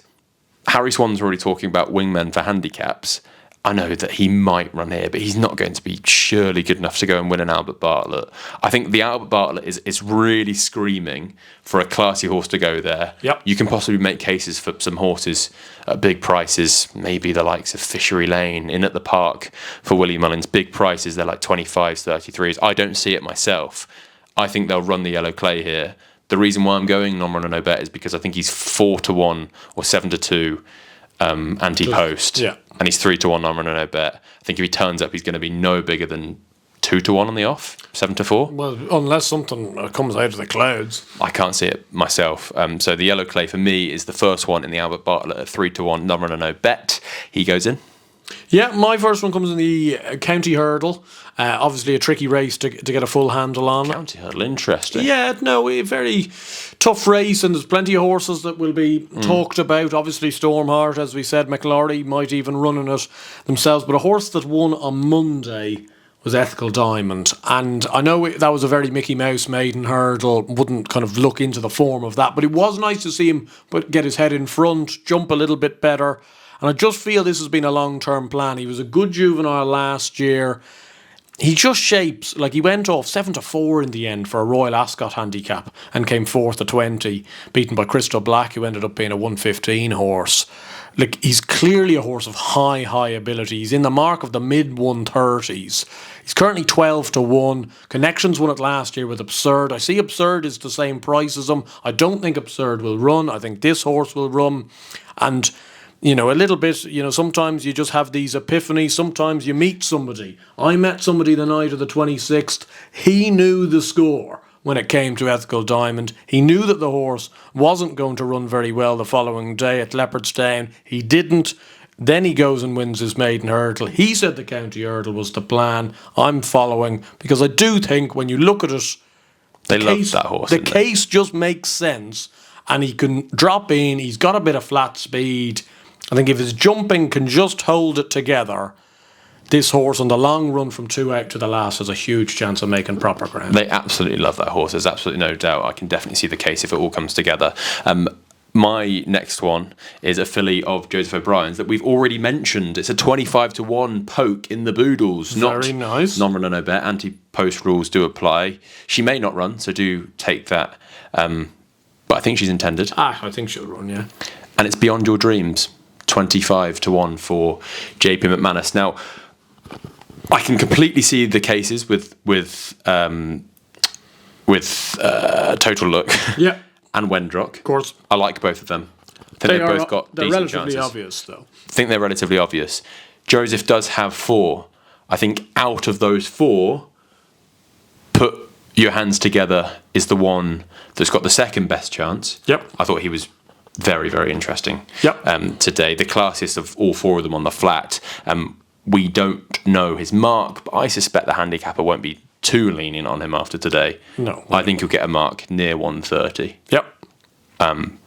Harry Swan's already talking about wingmen for handicaps. I know that he might run here, but he's not going to be surely good enough to go and win an Albert Bartlett. I think the Albert Bartlett is really screaming for a classy horse to go there. Yep. You can possibly make cases for some horses at big prices, maybe the likes of Fishery Lane in at the park for Willie Mullins. Big prices, they're like 25s, 33s. I don't see it myself. I think they'll run the Yellow Clay here. The reason why I'm going non-runner no bet is because I think he's 4-1 or 7-2 ante-post, and he's 3-1 non-runner no bet. I think if he turns up, he's going to be no bigger than 2-1 on the off, 7-4. Well, unless something comes out of the clouds, I can't see it myself. So the Yellow Clay for me is the first one in the Albert Bartlett at 3-1 non-runner no bet. He goes in. Yeah, my first one comes in the county hurdle. Obviously, a tricky race to get a full handle on. County hurdle, interesting. Yeah, no, a very tough race, and there's plenty of horses that will be talked about. Obviously, Stormheart, as we said, McLaury might even run in it themselves. But a horse that won on Monday was Ethical Diamond. And I know that was a very Mickey Mouse maiden hurdle, wouldn't kind of look into the form of that, but it was nice to see him get his head in front, jump a little bit better. And I just feel this has been a long-term plan. He was a good juvenile last year. He just shapes, like he went off 7-4 in the end for a Royal Ascot handicap and came 4th at 20, beaten by Crystal Black, who ended up being a 115 horse. Like, he's clearly a horse of high ability. He's in the mark of the mid-130s. He's currently 12-1. Connections won it last year with Absurd. I see Absurd is the same price as him. I don't think Absurd will run. I think this horse will run. And, you know, a little bit, you know, sometimes you just have these epiphanies. Sometimes you meet somebody. I met somebody the night of the 26th. He knew the score when it came to Ethical Diamond. He knew that the horse wasn't going to run very well the following day at Leopardstown. He didn't. Then he goes and wins his maiden hurdle. He said the county hurdle was the plan. I'm following, because I do think when you look at it, They love that horse. the case just makes sense, and he can drop in. He's got a bit of flat speed. I think if his jumping can just hold it together, this horse on the long run from 2 out to the last has a huge chance of making proper ground. They absolutely love that horse. There's absolutely no doubt. I can definitely see the case if it all comes together. My next one is a filly of Joseph O'Brien's that we've already mentioned. It's a 25-1 poke in the boodles. Very nice. Non-runner, no bet. Anti-post rules do apply. She may not run, so do take that. But I think she's intended. I think she'll run, yeah. And it's Beyond Your Dreams. 25-1 for JP McManus. Now, I can completely see the cases with Total Look. Yeah. And Wendrock. Of course. I like both of them. I think they've both got they're decent relatively chances. obvious, though. I think they're relatively obvious. Joseph does have 4. I think out of those 4, Put Your Hands Together is the one that's got the second best chance. Yep. I thought he was very, very interesting. Yep. Today, the classiest of all 4 of them on the flat. We don't know his mark, but I suspect the handicapper won't be too lenient on him after today. No. I think he'll get a mark near 130. Yep.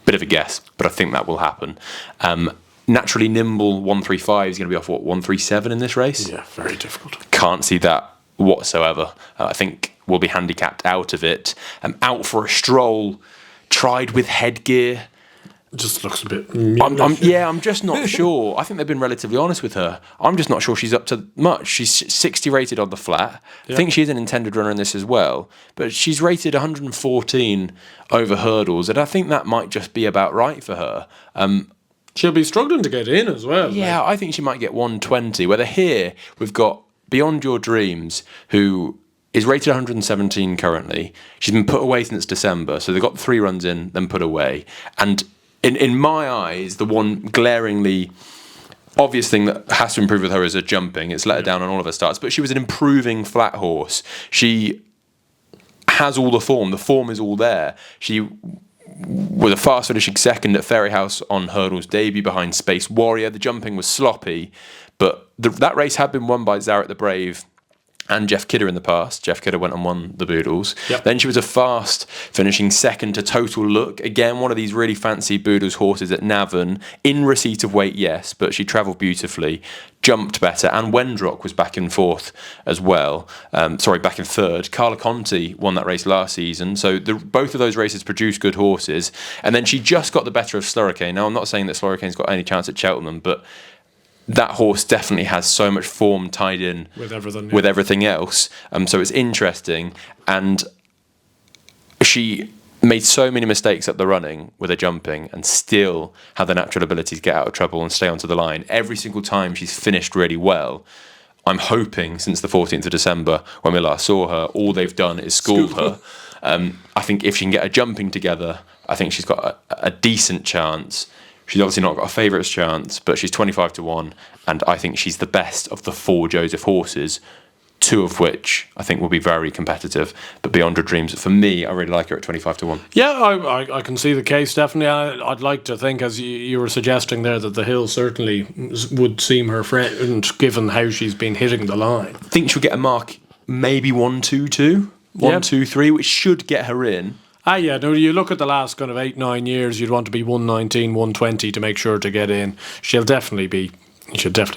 Bit of a guess, but I think that will happen. Naturally Nimble 135 is going to be off, 137 in this race? Yeah, very difficult. Can't see that whatsoever. I think we'll be handicapped out of it. Out for a stroll, tried with headgear. Just looks a bit... I'm just not sure. I think they've been relatively honest with her. I'm just not sure she's up to much. She's 60 rated on the flat. I think she's an intended runner in this as well. But she's rated 114 over hurdles, and I think that might just be about right for her. She'll be struggling to get in as well. Yeah, I think she might get 120. Whether here we've got Beyond Your Dreams, who is rated 117 currently. She's been put away since December, so they've got 3 runs in, then put away. And in my eyes, the one glaringly obvious thing that has to improve with her is her jumping. It's let her down on all of her starts, but she was an improving flat horse. She has all the form. The form is all there. She was a fast finishing second at Ferryhouse on hurdles debut behind Space Warrior. The jumping was sloppy, but that race had been won by Zarek the Brave and Jeff Kidder in the past. Jeff Kidder went and won the Boodles. Yep. Then she was a fast finishing second to Total Look. Again, one of these really fancy Boodles horses at Navan. In receipt of weight, yes, but she travelled beautifully, jumped better, and Wendrock was back in 4th as well. Back in 3rd. Carla Conti won that race last season. So both of those races produced good horses. And then she just got the better of Slurricane. Now, I'm not saying that Slurricane's got any chance at Cheltenham, but that horse definitely has so much form tied in with everything else. So it's interesting. And she made so many mistakes at the running with her jumping and still had the natural ability to get out of trouble and stay onto the line. Every single time she's finished really well. I'm hoping since the 14th of December, when we last saw her, all they've done is school her. I think if she can get her jumping together, I think she's got a decent chance. She's obviously not got a favourites chance, but she's 25-1, and I think she's the best of the 4 Joseph horses two of which I think will be very competitive. But Beyond Your Dreams, for me, I really like her at 25-1. Yeah, I can see the case, definitely. I'd like to think, as you were suggesting there, that the Hill certainly would seem her friend, given how she's been hitting the line. I think she'll get a mark, maybe 1-2-2, 1-2-3, which should get her in. Yeah, no, you look at the last kind of 8-9 years, you'd want to be 119, 120 to make sure to get in. She'll definitely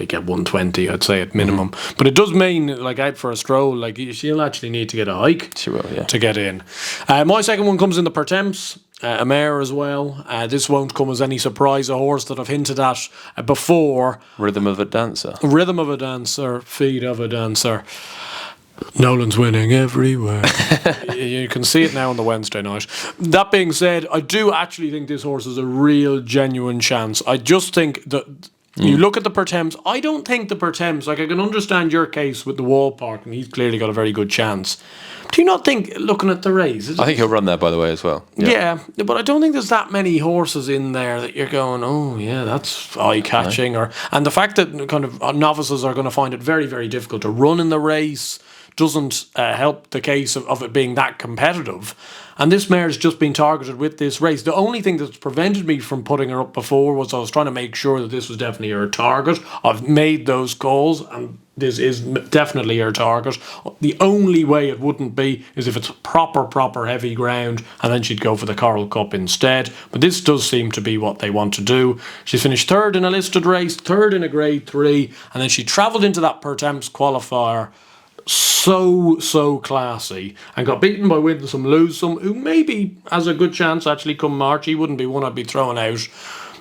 get 120, I'd say, at minimum. But it does mean, like, out for a stroll, like, she'll actually need to get a hike to get in. My second one comes in the Pertemps, a mare as well. This won't come as any surprise, a horse that I've hinted at before. Rhythm of a Dancer. Rhythm of a Dancer, Feet of a Dancer. Nolan's winning everywhere. You can see it now on the Wednesday night. That being said, I do actually think this horse has a real, genuine chance. I just think that you look at the Pertemps, I don't think the Pertemps, like, I can understand your case with the Wall Park, and he's clearly got a very good chance. Do you not think, looking at the race... I think he'll run there, by the way, as well. Yeah, but I don't think there's that many horses in there that you're going, oh, yeah, that's eye-catching. And the fact that kind of novices are going to find it very, very difficult to run in the race doesn't help the case of it being that competitive. And this mare's just been targeted with this race. The only thing that's prevented me from putting her up before was I was trying to make sure that this was definitely her target. I've made those calls, and this is definitely her target. The only way it wouldn't be is if it's proper heavy ground, and then she'd go for the Coral Cup instead. But this does seem to be what they want to do. She's finished third in a listed race, third in a Grade 3, and then she travelled into that Pertemps qualifier so classy, and got beaten by Winsome Losome, who maybe has a good chance actually come March. He wouldn't be one I'd be throwing out,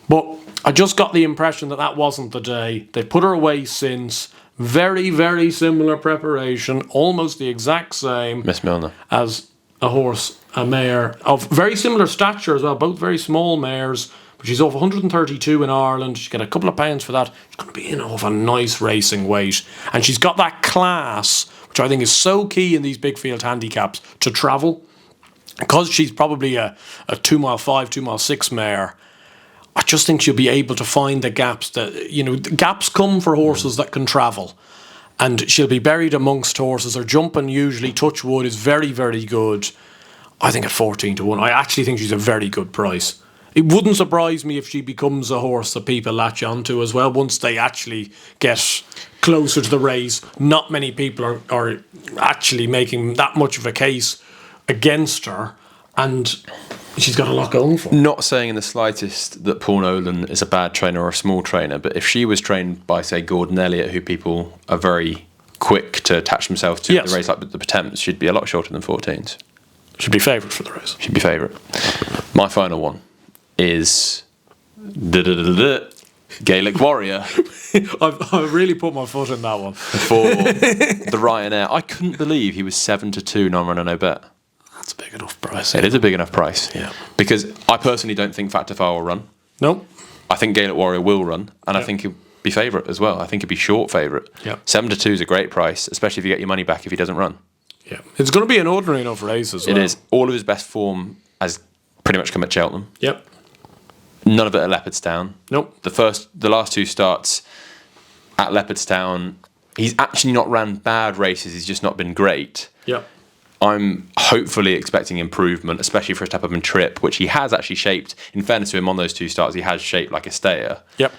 but I just got the impression that wasn't the day. They put her away since. Very similar preparation, almost the exact same Miss Milner as a mare of very similar stature as well, both very small mares. But she's off 132 in Ireland. She's got a couple of pounds for that. She's going to be in off a nice racing weight. And she's got that class, which I think is so key in these big field handicaps, to travel. Because she's probably a 2 mile 5, 2 mile 6 mare, I just think she'll be able to find the gaps that, gaps come for horses that can travel. And she'll be buried amongst horses. Her jumping usually, touch wood, is very, very good. I think at 14-1, I actually think she's a very good price. It wouldn't surprise me if she becomes a horse that people latch onto as well once they actually get closer to the race. Not many people are actually making that much of a case against her, and she's got a lot going for her. Not saying in the slightest that Paul Nolan is a bad trainer or a small trainer, but if she was trained by, say, Gordon Elliott, who people are very quick to attach themselves to the race, like the Pertemps, she'd be a lot shorter than 14s. Should be favourite for the race. Should be favourite. My final one is Gaelic Warrior. I've really put my foot in that one. For the Ryanair. I couldn't believe he was 7-2 non-runner no bet. That's a big enough price. It is a big enough price. Yeah. Because I personally don't think Factor File will run. Nope. I think Gaelic Warrior will run, and I think he'll be favourite as well. I think he'll be short favourite. Yeah. 7-2 is a great price, especially if you get your money back if he doesn't run. Yeah. It's going to be an ordinary enough race as well. It is. All of his best form has pretty much come at Cheltenham. Yep. None of it at Leopardstown. Nope. The last two starts at Leopardstown, he's actually not ran bad races, he's just not been great. Yep. I'm hopefully expecting improvement, especially for a step up and trip, which he has actually shaped. In fairness to him, on those two starts, he has shaped like a stayer. Yep.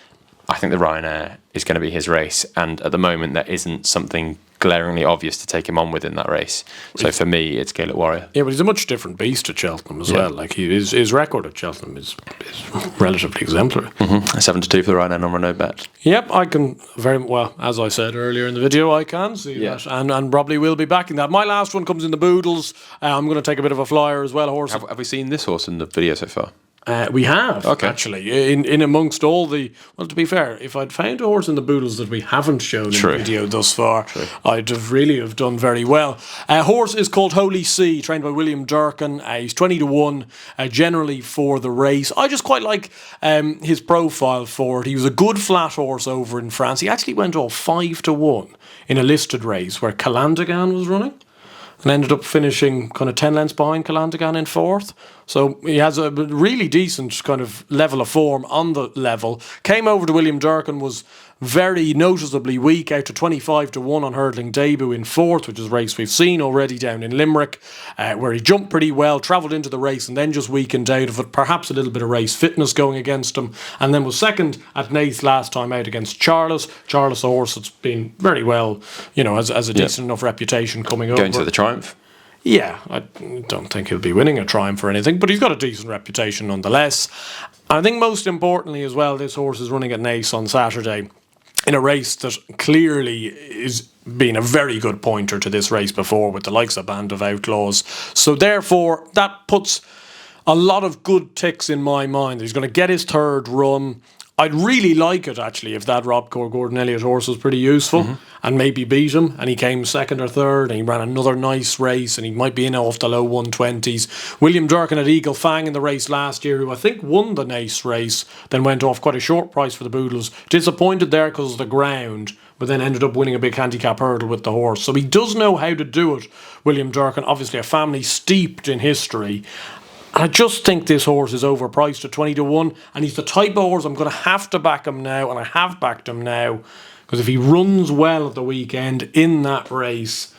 I think the Ryanair is going to be his race, and at the moment there isn't something glaringly obvious to take him on with in that race. So for me, it's Gaelic Warrior. Yeah, but he's a much different beast at Cheltenham as well. Like his record at Cheltenham is relatively exemplary. 7-2 for the Ryanair, number no bet. Yep, I can very well, as I said earlier in the video, I can see that, and probably will be backing that. My last one comes in the Boodles. I'm going to take a bit of a flyer as well. Have we seen this horse in the video so far? We have, actually, in amongst all the... Well, to be fair, if I'd found a horse in the Boodles that we haven't shown in the video thus far, I'd have really done very well. Horse is called Holy See, trained by William Durkin. He's 20-1, generally for the race. I just quite like his profile for it. He was a good flat horse over in France. He actually went off 5-1 in a listed race where Calandagan was running, and ended up finishing kind of 10 lengths behind Calandagan in fourth. So he has a really decent kind of level of form on the level. Came over to William Durkin, was very noticeably weak, out to 25-1 on hurdling debut in 4th, which is a race we've seen already down in Limerick, where he jumped pretty well, travelled into the race and then just weakened out of it, perhaps a little bit of race fitness going against him, and then was second at Naas last time out against Charles. Charles, a horse that's been very well, has a decent enough reputation coming over. Going to the Triumph? Yeah, I don't think he'll be winning a Triumph or anything, but he's got a decent reputation nonetheless. I think most importantly as well, this horse is running at Naas on Saturday in a race that clearly is being a very good pointer to this race before with the likes of Band of Outlaws. So therefore, that puts a lot of good ticks in my mind. He's going to get his 3rd run. I'd really like it, actually, if that Rob Gordon Elliott horse was pretty useful and maybe beat him, and he came 2nd or 3rd, and he ran another nice race, and he might be in off the low 120s. William Durkin at Eagle Fang in the race last year, who I think won the Naas race, then went off quite a short price for the Boodles. Disappointed there because of the ground, but then ended up winning a big handicap hurdle with the horse. So he does know how to do it, William Durkin. Obviously a family steeped in history. And I just think this horse is overpriced at 20-1, and he's the type of horse I'm going to have to back him now, and I have backed him now, because if he runs well at the weekend in that race,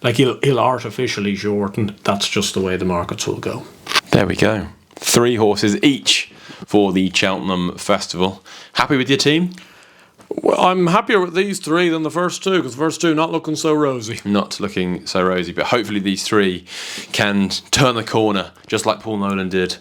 like he'll artificially shorten. That's just the way the markets will go. There we go. 3 horses each for the Cheltenham Festival. Happy with your team? Well, I'm happier with these 3 than the first 2, because the first 2 not looking so rosy. Not looking so rosy, but hopefully these 3 can turn the corner, just like Paul Nolan did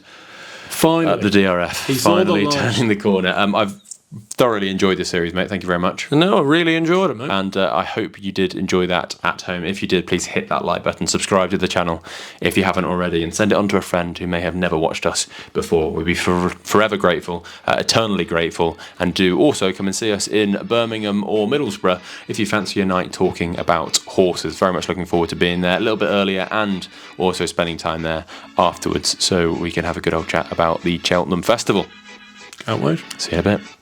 Finally. at the DRF. He saw the light. Turning the corner. I've thoroughly enjoyed this series, mate. Thank you very much. No, I really enjoyed it, mate. And I hope you did enjoy that at home. If you did, please hit that like button, subscribe to the channel if you haven't already, and send it on to a friend who may have never watched us before. We'd be forever grateful, eternally grateful. And do also come and see us in Birmingham or Middlesbrough if you fancy a night talking about horses. Very much looking forward to being there a little bit earlier and also spending time there afterwards so we can have a good old chat about the Cheltenham Festival. Can't wait. See you in a bit.